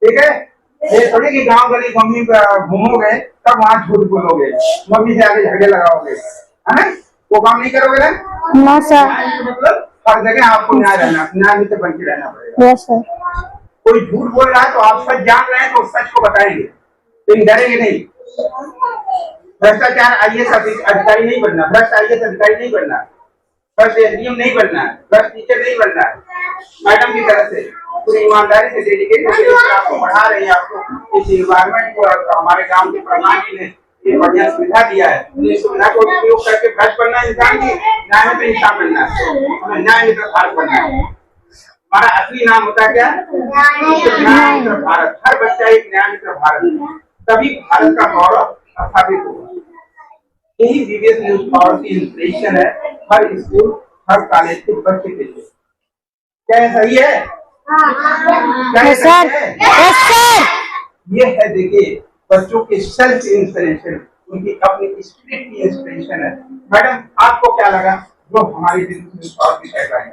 ठीक है, ये थोड़ी कि गांव गली मम्मी घूमोगे तब वहाँ झूठ बोलोगे, मम्मी से आगे झगड़े लगाओगे, है ना? वो काम नहीं करोगे ना? No sir. मतलब हर जगह आपको न्याय रहना, न्याय मित्र बन के रहना पड़ेगा। Yes sir. कोई झूठ बोल रहा है तो आप सच जान रहे हैं तो सच को बताएंगे, लेकिन डरेंगे नहीं। भ्रष्टाचार IAS अधिकारी नहीं बनना, भ्रष्ट IAS अधिकारी नहीं बनना, भ्रष्ट SDM नहीं बनना, भ्रष्ट टीचर नहीं बनना। मैडम की तरफ से पूरी ईमानदारी से डेडिकेट होकर आपको पढ़ा रही है, आपको इस इन्वायरमेंट को हमारे गांव के प्रधान जी ने ये बढ़िया सुविधा दिया है, इस सुविधा को उपयोग करके भ्रष्ट बनना इंसान की, न्याय मित्र इंसान बनना है, हमें न्याय मित्र भारत बनना है। हमारा असली नाम होता है क्या? न्याय मित्र भारत। हर बच्चा एक न्याय मित्र भारत, तभी भारत का गौरव स्थापित होगा। यही VBS न्यूज पावर की इंस्पिरेशन है हर स्कूल हर कॉलेज के बच्चे के लिए। क्या ये सही है? क्या ये सही है? ये है, देखिए, बच्चों के सेल्फ इंस्पिरेशन, उनकी अपनी स्पिरिट की इंस्पिरेशन है। मैडम आपको क्या लगा जो हमारी VBS पावर की टैगलाइन है?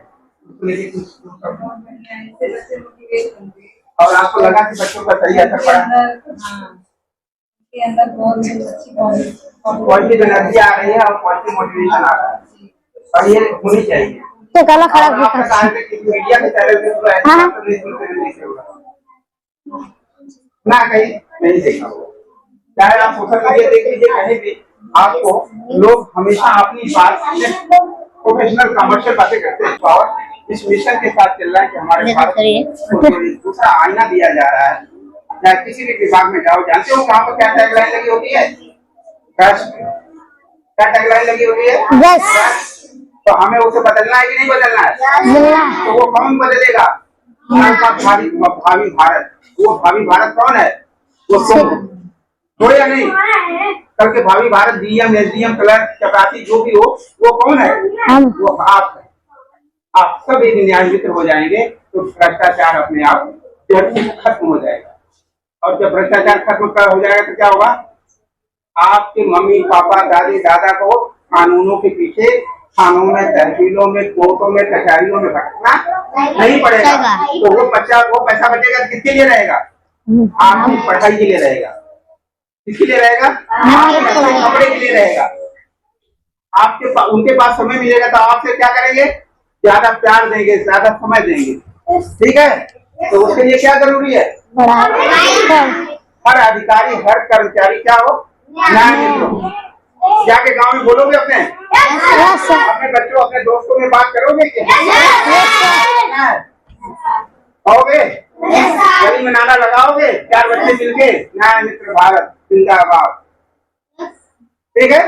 और आपको लगा कि बच्चों का सही असर पड़ा? के अंदर बहुत अच्छी पॉजिटिव एनर्जी आ रही है और पॉजिटिव मोटिवेशन आ रहा है, और ये होनी चाहिए। तो काला खराब मीडिया के चैनल पे पूरा ऐसा नहीं होगा ना, कहीं नहीं देखा होगा। चाहे आप सोशल मीडिया देख लीजिए, कहीं भी आपको लोग हमेशा अपनी बात प्रोफेशनल कमर्शियल बातें करते हैं। और इस मिशन के साथ चल रहा है कि हमारे भारत को दूसरा आईना दिया जा रहा है। या किसी भी विभाग में जाओ, जानते हो कहाँ पर क्या टैगलाइन लगी होती है? क्या टैगलाइन लगी होती है? तो हमें उसे बदलना है कि नहीं बदलना है? तो वो कौन बदलेगा? भावी भारत। वो भावी भारत कौन है? वो थोड़े या नहीं? कल के भावी भारत DM SDM क्लर्क चपरासी जो भी हो, वो कौन है? वो आप है। आप सब एक न्याय मित्र हो जाएंगे तो भ्रष्टाचार अपने आप खत्म हो जाएगा। और जब भ्रष्टाचार खत्म हो जाएगा तो क्या होगा? आपके मम्मी पापा दादी दादा को कानूनों के पीछे, थानों में, तहसीलों में, कोर्टों में, कचहरियों में भटकना नहीं पड़ेगा। तो वो पैसा बचेगा किसके लिए रहेगा? आपकी पढ़ाई के लिए रहेगा। किसके लिए रहेगा? आपके कपड़े के लिए रहेगा। उनके पास समय मिलेगा तो आपसे क्या करेंगे? ज्यादा प्यार देंगे, ज्यादा समय देंगे। ठीक है, तो उसके लिए क्या जरूरी है? पढ़ाई हर अधिकारी, हर कर्मचारी क्या हो? न्याय मित्र हो। जाके गांव में बोलोगे अपने बच्चों, अपने दोस्तों में बात करोगे कि आओगे? गली में नारा लगाओगे? 4 बच्चे मिलके न्याय मित्र भारत जिंदाबाद। ठीक है,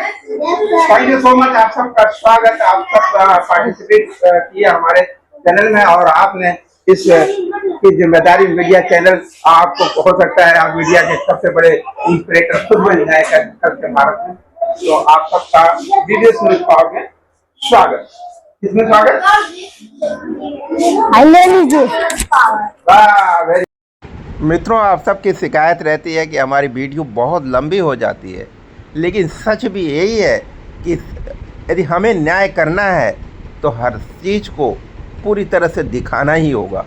थैंक यू सो मच। आप सबका स्वागत। आप सब पार्टिसिपेट किया हमारे चैनल में, और आपने इस की जिम्मेदारी मीडिया चैनल, आपको हो सकता है आप मीडिया के सबसे बड़े इंस्पिरेटर खुद बन जाए करके भारत में। तो आप सबका विदेश न्यूज पावर में स्वागत। किसमें स्वागत? मित्रों, आप सबकी शिकायत रहती है कि हमारी वीडियो बहुत लंबी हो जाती है, लेकिन सच भी यही है कि यदि हमें न्याय करना है तो हर चीज़ को पूरी तरह से दिखाना ही होगा,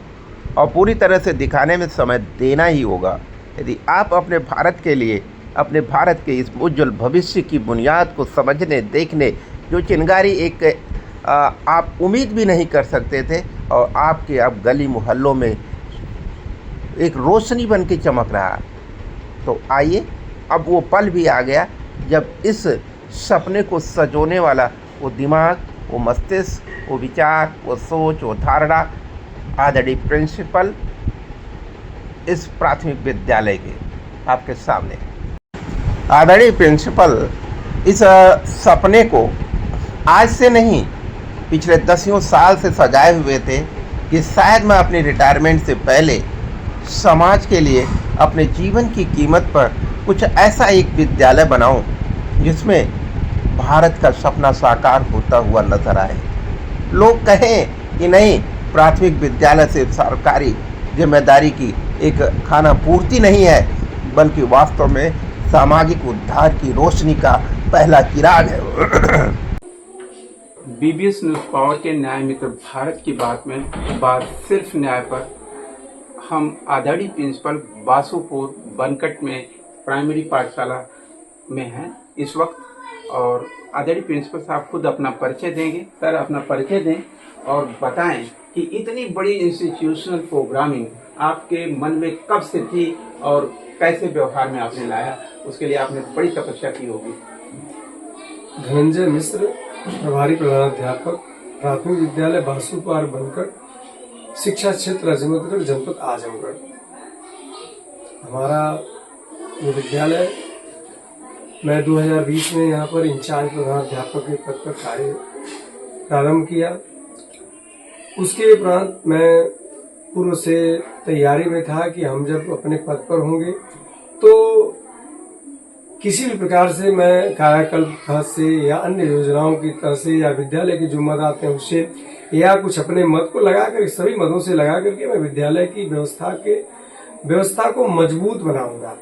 और पूरी तरह से दिखाने में समय देना ही होगा। यदि आप अपने भारत के लिए, अपने भारत के इस उज्जवल भविष्य की बुनियाद को समझने, देखने, जो चिंगारी एक आप उम्मीद भी नहीं कर सकते थे, और आपके अब गली मोहल्लों में एक रोशनी बन के चमक रहा है, तो आइए अब वो पल भी आ गया जब इस सपने को सजोने वाला वो दिमाग, वो मस्तिष्क, वो विचार, वो सोच, वो धारणा आदरणीय प्रिंसिपल इस प्राथमिक विद्यालय के आपके सामने। आदरणीय प्रिंसिपल इस सपने को आज से नहीं, पिछले 10 साल से सजाए हुए थे कि शायद मैं अपनी रिटायरमेंट से पहले समाज के लिए अपने जीवन की कीमत पर कुछ ऐसा एक विद्यालय बनाऊं जिसमें भारत का सपना साकार होता हुआ नजर आए। लोग कहें कि नहीं, प्राथमिक विद्यालय से सरकारी जिम्मेदारी की एक खाना पूर्ति नहीं है, बल्कि वास्तव में सामाजिक उद्धार की रोशनी का पहला चिराग है। बीबीएस न्यूज पावर के न्याय मित्र भारत की बात सिर्फ न्याय पर। हम आदरणीय प्रिंसिपल बासुपुर बनकट में प्राइमरी पाठशाला में हैं इस वक्त, और आदरणीय प्रिंसिपल साहब खुद अपना परिचय देंगे। सर, अपना परिचय दें और बताएं कि इतनी बड़ी इंस्टीट्यूशनल प्रोग्रामिंग आपके मन में कब से थी और कैसे व्यवहार में आपने लाया। उसके लिए आपने बड़ी तपस्या की होगी। धनंजय मिश्र, प्रभारी प्रधानाध्यापक, प्राथमिक विद्यालय बासुपार बनकर, शिक्षा क्षेत्र अजमतगढ़, जनपद आजमगढ़। हमारा ये विद्यालय मैं 2020 में यहाँ पर इंचार्ज प्रधानाध्यापक के पद पर कार्य प्रारंभ किया। उसके उपरांत मैं पूर्व से तैयारी में था कि हम जब अपने पद पर होंगे तो किसी भी प्रकार से मैं कायाकल्प से या अन्य योजनाओं की तरह से या विद्यालय के जो मद आते हैं उससे या कुछ अपने मत को लगाकर, सभी मदों से लगा करके मैं विद्यालय की व्यवस्था को मजबूत बनाऊंगा,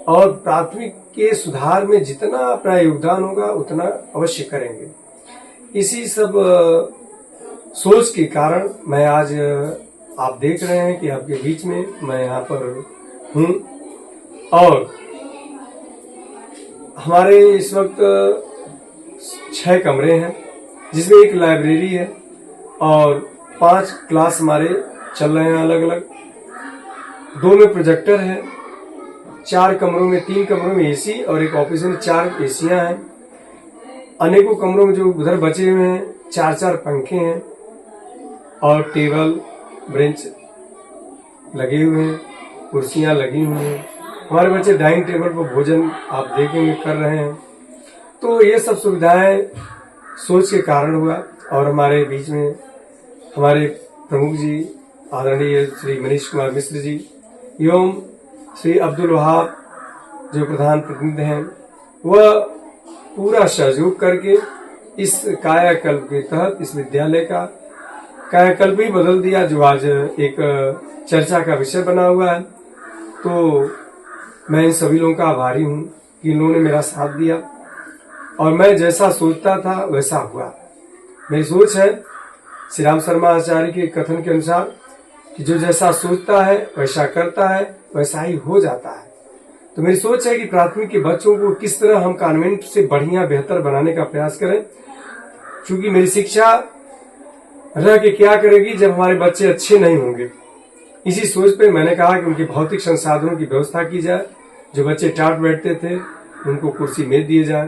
और प्राथमिक के सुधार में जितना अपना योगदान होगा उतना अवश्य करेंगे। इसी सब सोच के कारण मैं आज आप देख रहे हैं कि आपके बीच में मैं यहाँ पर हूँ। और हमारे इस वक्त 6 कमरे हैं, जिसमें एक लाइब्रेरी है और 5 क्लास हमारे चल रहे हैं अलग अलग। 2 में प्रोजेक्टर है, 4 कमरों में, 3 कमरों में एसी और एक ऑफिस में 4 एसियां हैं। अनेकों कमरों में जो उधर बचे हुए हैं 4-4 पंखे हैं और टेबल बेंच लगे हुए हैं, कुर्सियां लगी हुई हैं। हमारे बच्चे डाइनिंग टेबल पर भोजन आप देखेंगे कर रहे हैं। तो ये सब सुविधाएं सोच के कारण हुआ। और हमारे बीच में हमारे प्रमुख जी आदरणीय श्री मनीष कुमार मिश्र जी एवं श्री अब्दुल वहाब जो प्रधान प्रतिनिधि हैं, वह पूरा सहयोग करके इस कायाकल्प के तहत इस विद्यालय का कायाकल्प ही बदल दिया, जो आज एक चर्चा का विषय बना हुआ है। तो मैं इन सभी लोगों का आभारी हूँ कि इन्होंने मेरा साथ दिया, और मैं जैसा सोचता था वैसा हुआ। मेरी सोच है श्री राम शर्मा आचार्य के कथन के अनुसार कि जो जैसा सोचता है वैसा करता है, वैसा ही हो जाता है। तो मेरी सोच है कि प्राथमिक के बच्चों को किस तरह हम कॉन्वेंट से बढ़िया बेहतर बनाने का प्रयास करें, क्योंकि मेरी शिक्षा रह के क्या करेगी जब हमारे बच्चे अच्छे नहीं होंगे। इसी सोच पे मैंने कहा कि उनके भौतिक संसाधनों की व्यवस्था की जाए। जो बच्चे टाट बैठते थे उनको कुर्सी मेज दिए जाए।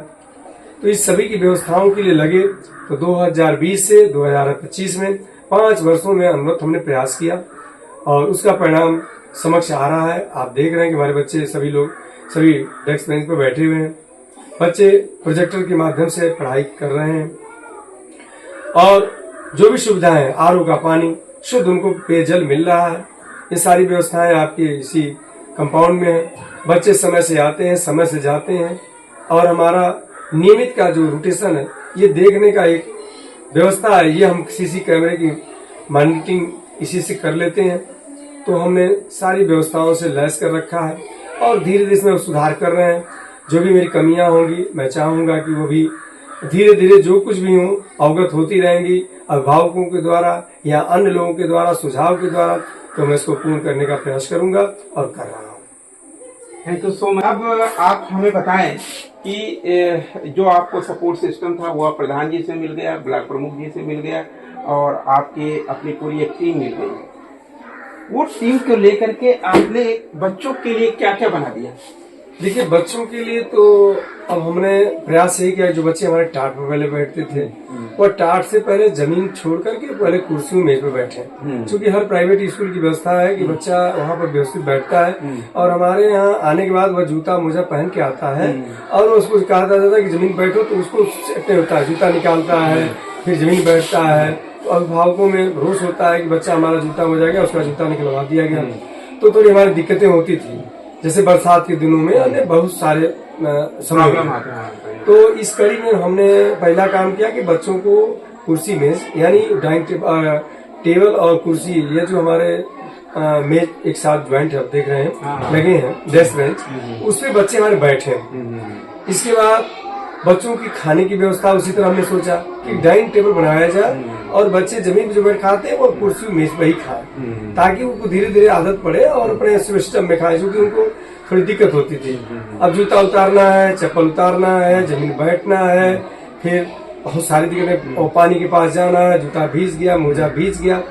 तो इस सभी की व्यवस्थाओं के लिए लगे। तो 2020 से 2025 में 5 वर्षों में अनवरत हमने प्रयास किया और उसका परिणाम समक्ष आ रहा है। आप देख रहे हैं कि हमारे बच्चे सभी लोग सभी डेस्क बेंच पर बैठे हुए हैं। बच्चे प्रोजेक्टर के माध्यम से पढ़ाई कर रहे हैं और जो भी सुविधाएं हैं, आरओ का पानी शुद्ध उनको पेयजल मिल रहा है। ये सारी व्यवस्थाएं आपके इसी कंपाउंड में है। बच्चे समय से आते हैं, समय से जाते हैं और हमारा नियमित का जो रोटेशन है ये देखने का एक व्यवस्था है। ये हम सीसी कैमरे की मॉनिटरिंग इसी से कर लेते हैं। तो हमने सारी व्यवस्थाओं से लैस कर रखा है और धीरे धीरे इसमें सुधार कर रहे हैं। जो भी मेरी कमियां होंगी मैं चाहूंगा कि वो भी धीरे धीरे जो कुछ भी हो अवगत होती रहेंगी अभिभावकों के द्वारा या अन्य लोगों के द्वारा, सुझाव के द्वारा। तो मैं इसको पूर्ण करने का प्रयास करूंगा और कर रहा हूँ। Thank you so much. अब आप हमें बताएं कि जो आपको सपोर्ट सिस्टम था वो प्रधान जी से मिल गया, ब्लॉक प्रमुख जी से मिल गया और आपके अपनी पूरी एक टीम मिल गई। वो टीम को लेकर के आपने बच्चों के लिए क्या क्या बना दिया? देखिए, बच्चों के लिए तो अब हमने प्रयास यही किया। जो बच्चे हमारे टाट पर पहले बैठते थे वो टाट से पहले जमीन छोड़ करके पहले कुर्सियों मेज पे बैठे। क्योंकि हर प्राइवेट स्कूल की व्यवस्था है कि बच्चा वहाँ पर व्यवस्थित बैठता है और हमारे यहाँ आने के बाद वह जूता मोजा पहन के आता है और उसको कहा जाता है कि जमीन बैठो, तो उसको सेट होता है, जूता निकालता है, फिर जमीन बैठता है। तो अभिभावकों में रोष होता है कि बच्चा हमारा जूता हो जाएगा, उसका जूता निकलवा दिया गया। तो थोड़ी हमारी दिक्कतें होती थी, जैसे बरसात के दिनों में अन्य बहुत सारे प्रॉब्लम आते हैं। तो इस कड़ी में हमने पहला काम किया कि बच्चों को कुर्सी मेज यानी डाइनिंग टेबल और कुर्सी, ये जो हमारे मेज एक साथ ज्वाइंट है, देख रहे हैं लगे हैं डेस्क बेंच, उसपे बच्चे हमारे बैठे हैं। इसके बाद बच्चों की खाने की व्यवस्था उसी तरह हमने सोचा कि डाइनिंग टेबल बनाया जाए और बच्चे जमीन पे जो बैठ खाते हैं वो कुर्सी मेज पर ही खाए, ताकि उनको धीरे धीरे आदत पड़े और अपने सिस्टम में खाए। क्योंकि उनको थोड़ी दिक्कत होती थी। अब जूता उतारना है, चप्पल उतारना है, जमीन बैठना है, फिर बहुत सारी दिक्कतें, और पानी के पास जाना है, जूता भीज गया, मोजा भीज गया।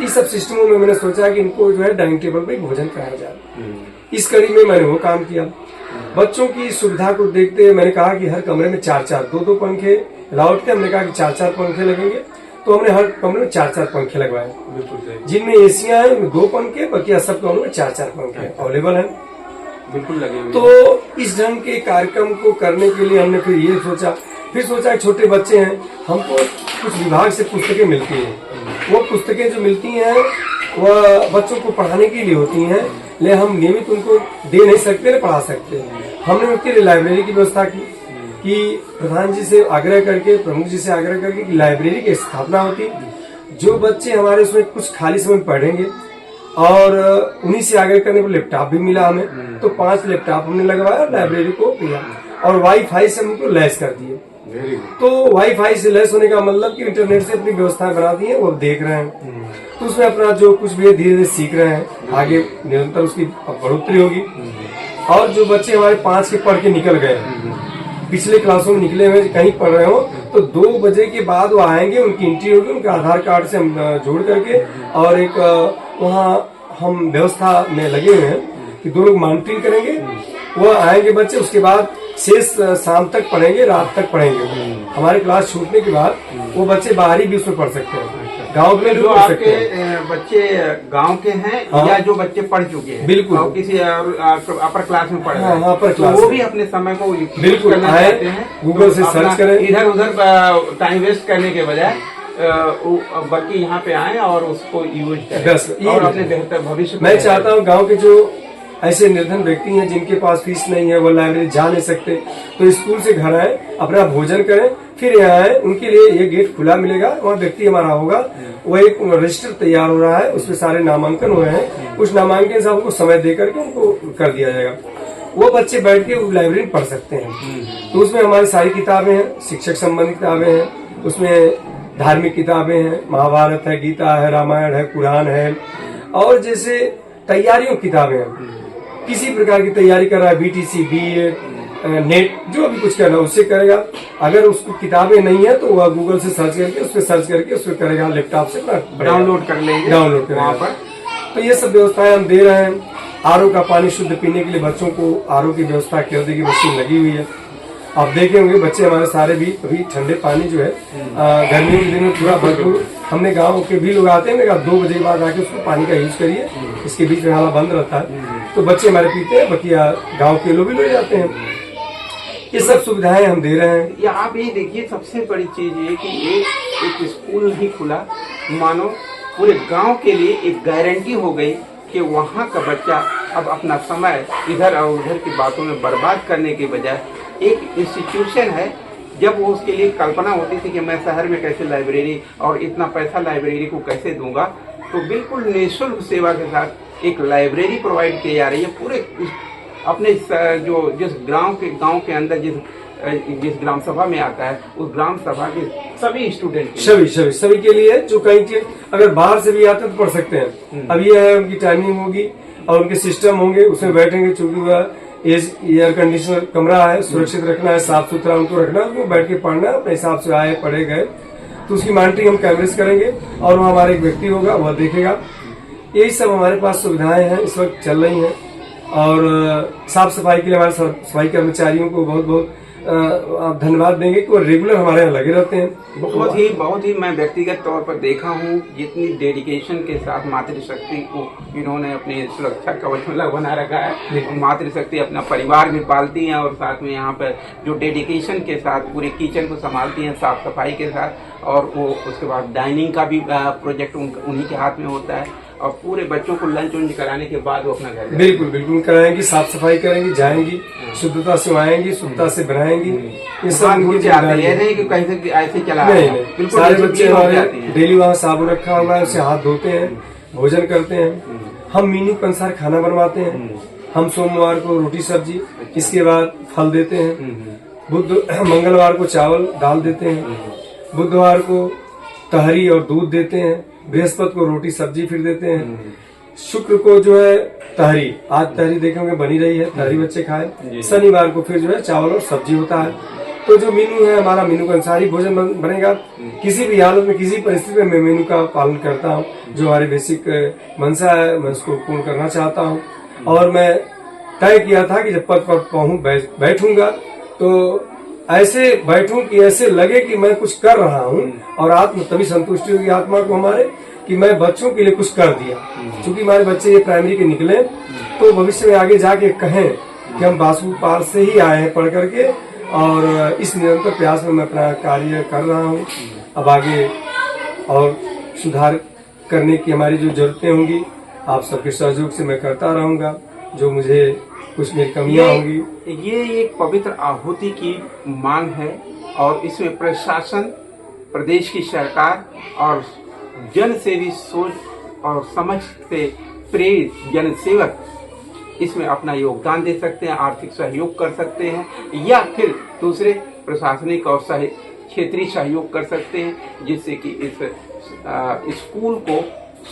इस सब सिस्टमों में मैंने सोचा कि इनको जो है डाइनिंग टेबल पे भोजन कराया जाए। इस कड़ी में मैंने वो काम किया। बच्चों की सुविधा को देखते हुए मैंने कहा कि हर कमरे में 4-4, 2-2 पंखे लाउट के हमने कहा कि 4-4 पंखे लगेंगे। तो हमने हर कमरे में 4-4 पंखे लगवाए, जिनमें एसियां हैं उनमें 2 पंखे, बाकी सब कमरों में 4-4 पंखे अवेलेबल हैं, बिल्कुल लगे हुए। तो इस ढंग के कार्यक्रम को करने के लिए हमने फिर ये सोचा, छोटे बच्चे हैं, हमको कुछ विभाग से पुस्तकें मिलती हैं। वो पुस्तकें जो मिलती हैं वह बच्चों को पढ़ाने के लिए होती हैं, लेकिन हम नियमित उनको दे नहीं सकते, न पढ़ा सकते। हमने उनके लिए लाइब्रेरी की व्यवस्था की कि प्रधान जी से आग्रह करके, प्रमुख जी से आग्रह करके कि लाइब्रेरी की स्थापना होती। जो बच्चे हमारे उसमें कुछ खाली समय पढ़ेंगे और उन्हीं से आग्रह करने को लैपटॉप भी मिला हमें। तो 5 लैपटॉप हमने लगवाया, लाइब्रेरी को दिया और वाईफाई से हमको लैस कर दिए। तो वाईफाई से लैस होने का मतलब कि इंटरनेट से अपनी व्यवस्था बना दी है, वो देख रहे हैं। तो उसमें अपना जो कुछ भी धीरे धीरे सीख रहे हैं, आगे निरंतर उसकी बढ़ोतरी होगी। और जो बच्चे हमारे 5 के पढ़ के निकल गए, पिछले क्लासों में निकले हुए कहीं पढ़ रहे हो, तो 2 बजे के बाद वो आएंगे, उनकी एंट्री होगी, उनका आधार कार्ड से हम जोड़ करके और एक वहाँ हम व्यवस्था में लगे हुए हैं कि 2 लोग मॉनिटरिंग करेंगे। वो आएंगे बच्चे, उसके बाद शेष शाम तक पढ़ेंगे, रात तक पढ़ेंगे। हमारी क्लास छूटने के बाद वो बच्चे बाहरी भी उसमें पढ़ सकते हैं, गांव में जो आपके बच्चे गांव के हैं, हाँ, या जो बच्चे पढ़ चुके हैं, बिल्कुल, और किसी अपर क्लास में पढ़ रहे हैं, अपर क्लास, तो वो भी अपने समय को बिल्कुल करना चाहते हैं, गूगल से सर्च करें, इधर उधर टाइम वेस्ट करने के बजाय बल्कि यहाँ पे आए और उसको यूज करें और अपने बेहतर भविष्य। मैं चाहता हूँ गाँव के जो ऐसे निर्धन व्यक्ति हैं जिनके पास फीस नहीं है, वो लाइब्रेरी जा नहीं सकते, तो स्कूल से घर आए, अपना भोजन करें, फिर यहाँ आए। उनके लिए ये गेट खुला मिलेगा, वहाँ व्यक्ति हमारा होगा, वो एक रजिस्टर तैयार हो रहा है, उसमें सारे नामांकन हुए हैं, उस नामांकन से हमको समय दे करके उनको कर दिया जाएगा। वो बच्चे बैठ के लाइब्रेरी पढ़ सकते हैं। तो उसमें हमारी सारी किताबें हैं, शिक्षक संबंधी किताबें हैं, उसमें धार्मिक किताबें हैं, महाभारत है, गीता है, रामायण है, कुरान है, और जैसे तैयारियों किताबें हैं, किसी प्रकार की तैयारी कर रहा है, बीटीसी, बीएड, नेट, जो भी कुछ करना उससे करेगा। अगर उसको किताबें नहीं है तो वह गूगल से सर्च करके, उस पर सर्च करके उसको करेगा, लैपटॉप से डाउनलोड कर लेंगे, डाउनलोड करेगा वहाँ पर। तो ये सब व्यवस्थाएं हम दे रहे हैं। आरओ का पानी शुद्ध पीने के लिए बच्चों को आरओ की व्यवस्था कर दी, मशीन लगी हुई है। आप देखे होंगे बच्चे हमारे सारे भी अभी ठंडे पानी जो है गर्मियों के दिन में पूरा भरपूर, हमने गांव के भी लोग आते हैं, मैंने कहा 2 बजे के बाद आके उसको पानी का यूज करिए, इसके बीच में नाला बंद रहता है, तो बच्चे हमारे पीते हैं, बाकी गाँव के लोग भी ले जाते हैं। ये सब सुविधाएं हम दे रहे हैं। या आप ये देखिए, सबसे बड़ी चीज ये कि एक स्कूल ही खुला, मानो पूरे गांव के लिए एक गारंटी हो गई कि वहाँ का बच्चा अब अपना समय इधर और उधर की बातों में बर्बाद करने के बजाय एक इंस्टीट्यूशन है। जब वो उसके लिए कल्पना होती थी कि मैं शहर में कैसे लाइब्रेरी और इतना पैसा लाइब्रेरी को कैसे दूंगा, तो बिल्कुल निःशुल्क सेवा के साथ एक लाइब्रेरी प्रोवाइड की जा रही है पूरे अपने जो जिस गांव के अंदर जिस ग्राम सभा में आता है, उस ग्राम सभा के सभी स्टूडेंट सभी के लिए, जो कहीं के अगर बाहर से भी आते हैं तो पढ़ सकते हैं। अब ये है उनकी टाइमिंग होगी और उनके सिस्टम होंगे, उसमें बैठेंगे, चूंकि वह एयर कंडीशनर कमरा है, सुरक्षित रखना है, साफ सुथरा उनको रखना है, उनको बैठ के पढ़ना अपने हिसाब से आए पढ़े गए, तो उसकी मॉनिटरिंग हम कैमरे से करेंगे और वहाँ हमारा एक व्यक्ति होगा, वह देखेगा। यही सब हमारे पास सुविधाएं हैं इस वक्त चल रही हैं। और साफ सफाई के लिए हमारे सफाई कर्मचारियों को बहुत बहुत आप धन्यवाद देंगे कि वो रेगुलर हमारे यहाँ लगे रहते हैं। बहुत ही मैं व्यक्तिगत तौर पर देखा हूँ जितनी डेडिकेशन के साथ मातृशक्ति को इन्होंने अपने सुरक्षा कवच में बना रखा है। मातृशक्ति अपना परिवार भी पालती हैं और साथ में यहाँ पर जो डेडिकेशन के साथ पूरे किचन को संभालती हैं साफ सफाई के साथ, और वो उसके बाद डाइनिंग का भी प्रोजेक्ट उन्हीं के हाथ में होता है, और पूरे बच्चों को लंच उंच कराने के बाद वो अपना घर बिल्कुल कराएंगी, साफ सफाई करेंगी, जाएंगी, शुद्धता से आएंगी, शुद्धता से बनाएंगी। ये सब नहीं कि कहीं से ऐसे चला नहीं, सारे बच्चे हमारे डेली वहाँ साबुन रखा हुआ है, उससे हाथ धोते हैं, भोजन करते हैं। हम मीनू के अनुसार खाना बनवाते हैं। हम सोमवार को रोटी सब्जी, इसके बाद फल देते हैं। मंगलवार को चावल दाल देते हैं। बुधवार को तहरी और दूध देते हैं। बृहस्पति को रोटी सब्जी फिर देते हैं। शुक्र को जो है तहरी, आज तहरी देखेंगे बनी रही है, तहरी बच्चे खाए। शनिवार को फिर जो है चावल और सब्जी होता है। तो जो मेनू है हमारा, मेनू के अनुसार ही भोजन बनेगा। किसी भी हालत में, किसी परिस्थिति में मैं मेनू का पालन करता हूँ। जो हमारी बेसिक मंशा है मैं उसको पूर्ण करना चाहता हूँ। और मैं तय किया था कि जब पद पर बैठूंगा तो ऐसे बैठूं कि ऐसे लगे कि मैं कुछ कर रहा हूं, और आत्म तभी संतुष्टि होगी आत्मा को हमारे कि मैं बच्चों के लिए कुछ कर दिया। क्योंकि हमारे बच्चे ये प्राइमरी के निकले तो भविष्य में आगे जाके कहें कि हम बासुपाल से ही आए हैं पढ़ करके, और इस निरंतर प्रयास में मैं अपना कार्य कर रहा हूं। अब आगे और सुधार करने की हमारी जो जरूरतें होंगी आप सबके सहयोग से मैं करता रहूंगा। जो मुझे कुछ मेरी कमियां होंगी, ये एक पवित्र आहुति की मांग है, और इसमें प्रशासन, प्रदेश की सरकार और जनसेवी सोच और समझ से प्रेरित जनसेवक इसमें अपना योगदान दे सकते हैं, आर्थिक सहयोग कर सकते हैं, या फिर दूसरे प्रशासनिक और क्षेत्रीय सहयोग कर सकते हैं, जिससे कि इस स्कूल को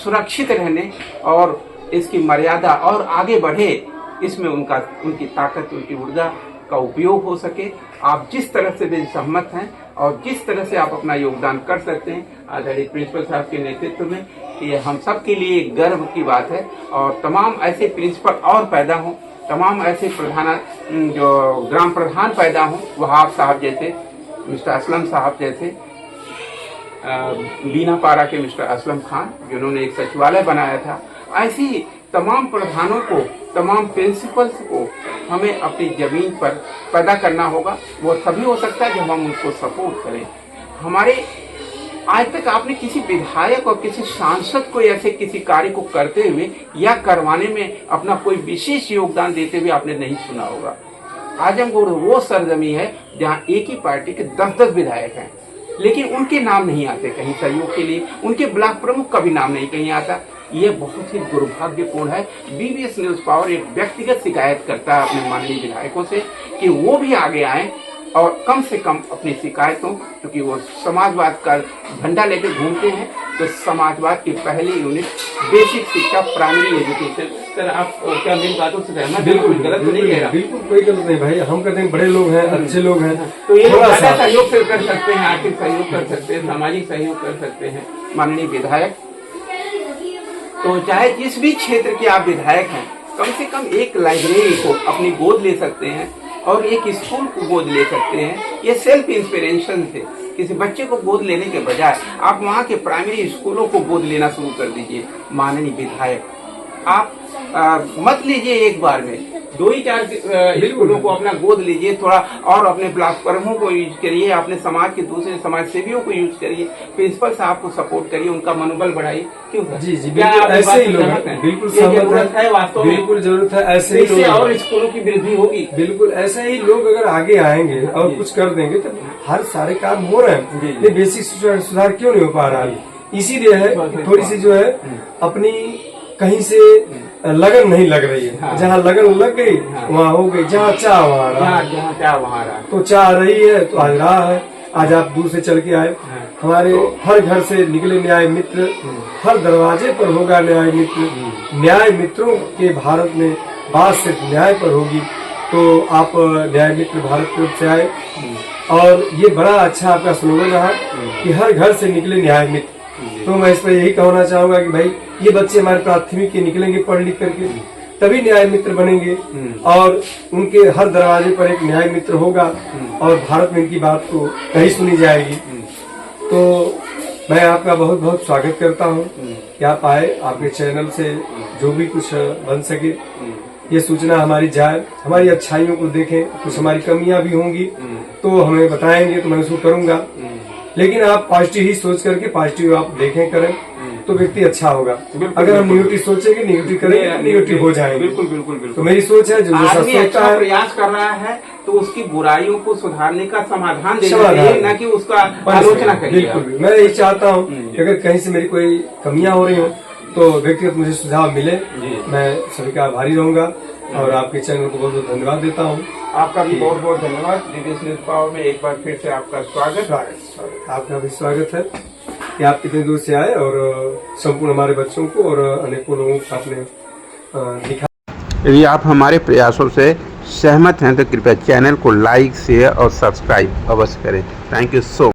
सुरक्षित रहने और इसकी मर्यादा और आगे बढ़े, इसमें उनकी ताकत, उनकी ऊर्जा का उपयोग हो सके। आप जिस तरह से भी सहमत हैं और जिस तरह से आप अपना योगदान कर सकते हैं आदरणीय प्रिंसिपल साहब के नेतृत्व में, ये हम सब के लिए गर्व की बात है। और तमाम ऐसे प्रिंसिपल और पैदा हों, तमाम ऐसे जो ग्राम प्रधान पैदा हों, वहाब साहब जैसे, मिस्टर असलम साहब जैसे, बीना पारा के मिस्टर असलम खान जिन्होंने एक सचिवालय बनाया था, ऐसी तमाम प्रधानों को, तमाम प्रिंसिपल्स को हमें अपनी जमीन पर पैदा करना होगा। वो तभी हो सकता है जब हम उनको सपोर्ट करें। हमारे आज तक आपने किसी विधायक और किसी सांसद को ऐसे किसी कार्य को करते हुए या करवाने में अपना कोई विशेष योगदान देते हुए आपने नहीं सुना होगा। आजमगढ़ वो सरजमी है जहाँ एक ही पार्टी के 10-10 विधायक हैं, लेकिन उनके नाम नहीं आते कहीं सहयोग के लिए, उनके ब्लॉक प्रमुख का भी नाम नहीं कहीं आता। ये बहुत ही दुर्भाग्यपूर्ण है। बीबीएस न्यूज पावर एक व्यक्तिगत शिकायत करता है अपने माननीय विधायकों से कि वो भी आगे आएं और कम से कम अपनी शिकायतों, क्योंकि वो समाजवाद का झंडा लेकर घूमते हैं, तो समाजवाद की पहली यूनिट बेसिक शिक्षा, प्राइमरी एजुकेशन। सर आप क्या मेरी बातों से सहमत? बिल्कुल गलत तो नहीं कह रहा? बिल्कुल कोई गलत नहीं भाई, हम कहते हैं बड़े लोग हैं, अच्छे लोग हैं, तो ये ज्यादा सहयोग से कर सकते हैं, आर्थिक सहयोग कर सकते हैं, सामाजिक सहयोग कर सकते हैं माननीय विधायक। तो चाहे जिस भी क्षेत्र के आप विधायक हैं, कम से कम एक लाइब्रेरी को अपनी गोद ले सकते हैं और एक स्कूल को गोद ले सकते हैं। ये सेल्फ इंस्पिरेशन थे। किसी बच्चे को गोद लेने के बजाय आप वहाँ के प्राइमरी स्कूलों को गोद लेना शुरू कर दीजिए। माननीय विधायक, आप मत लीजिए एक बार में, 2-4 स्कूलों को अपना गोद लीजिए, थोड़ा और अपने ब्लॉक प्रमुखों को यूज करिए, अपने समाज के दूसरे समाज सेवियों को यूज करिए, प्रिंसिपल साहब को सपोर्ट करिए, उनका मनोबल बढ़ाइए। क्यों सर? जी जी, बिल्कुल ऐसे ही लोग हैं, बिल्कुल जरूरत है वास्तव में, बिल्कुल जरूरत है। ऐसे ही इससे लोग और स्कूलों की वृद्धि होगी। बिल्कुल ऐसे ही लोग अगर आगे आएंगे और कुछ कर देंगे तो हर सारे काम हो रहे हैं। ये बेसिक सुधार क्यों नहीं हो पा रहा है? इसीलिए है थोड़ी सी जो है अपनी कहीं से लगन नहीं लग रही है। हाँ। जहाँ लगन लग गई वहाँ हो गई, जहाँ चाह वहाँ रहा। जहाँ चाह वहाँ रहा। तो चाह रही है तो आज रहा है। आज आप दूर से चल के आए, हमारे हर घर से निकले न्याय मित्र, हर दरवाजे पर होगा न्याय मित्र। न्याय मित्रों के भारत में बात सिर्फ न्याय पर होगी। तो आप न्याय मित्र भारत की ओर से आए और ये बड़ा अच्छा आपका स्लोगन रहा कि हर घर से निकले न्याय मित्र। तो मैं इस पर यही कहना चाहूंगा कि भाई ये बच्चे हमारे प्राथमिक के निकलेंगे पढ़ लिख करके, तभी न्याय मित्र बनेंगे और उनके हर दरवाजे पर एक न्याय मित्र होगा और भारत में इनकी बात तो कहीं सुनी जाएगी। तो मैं आपका बहुत बहुत स्वागत करता हूँ कि आप आए, आपके चैनल से जो भी कुछ बन सके ये सूचना हमारी जाए, हमारी अच्छाइयों को देखें, कुछ हमारी कमियां भी होंगी तो हमें बताएंगे तो मैं उसको करूंगा। लेकिन आप पॉजिटिव ही सोच करके पॉजिटिव आप देखें करें तो व्यक्ति अच्छा होगा। अगर हम निगेटिव सोचेंगे निगेटिव करेंगे निगेटिव हो जाएंगे। बिल्कुल बिल्कुल बिल्कुल। तो मेरी सोच है जो आदमी सोचता अच्छा है प्रयास कर रहा है तो उसकी बुराइयों को सुधारने का समाधान देना चाहिए, न कि उसका आलोचना करिए। बिल्कुल, मैं यही चाहता हूँ कि अगर कहीं से मेरी कोई कमियां हो रही हो तो व्यक्तिगत मुझे सुझाव मिले। मैं सभी का आभारी रहूंगा और आपके चैनल को बहुत बहुत धन्यवाद देता हूँ। आपका भी बहुत बहुत धन्यवाद। बीबीएस न्यूज पावर में एक बार फिर से आपका स्वागत। आपका भी स्वागत है कि आप कितने दूर से आए और संपूर्ण हमारे बच्चों को और अनेकों लोगों को आपने दिखा। यदि आप हमारे प्रयासों से सहमत हैं तो कृपया चैनल को लाइक, शेयर और सब्सक्राइब अवश्य करें। Thank you so much.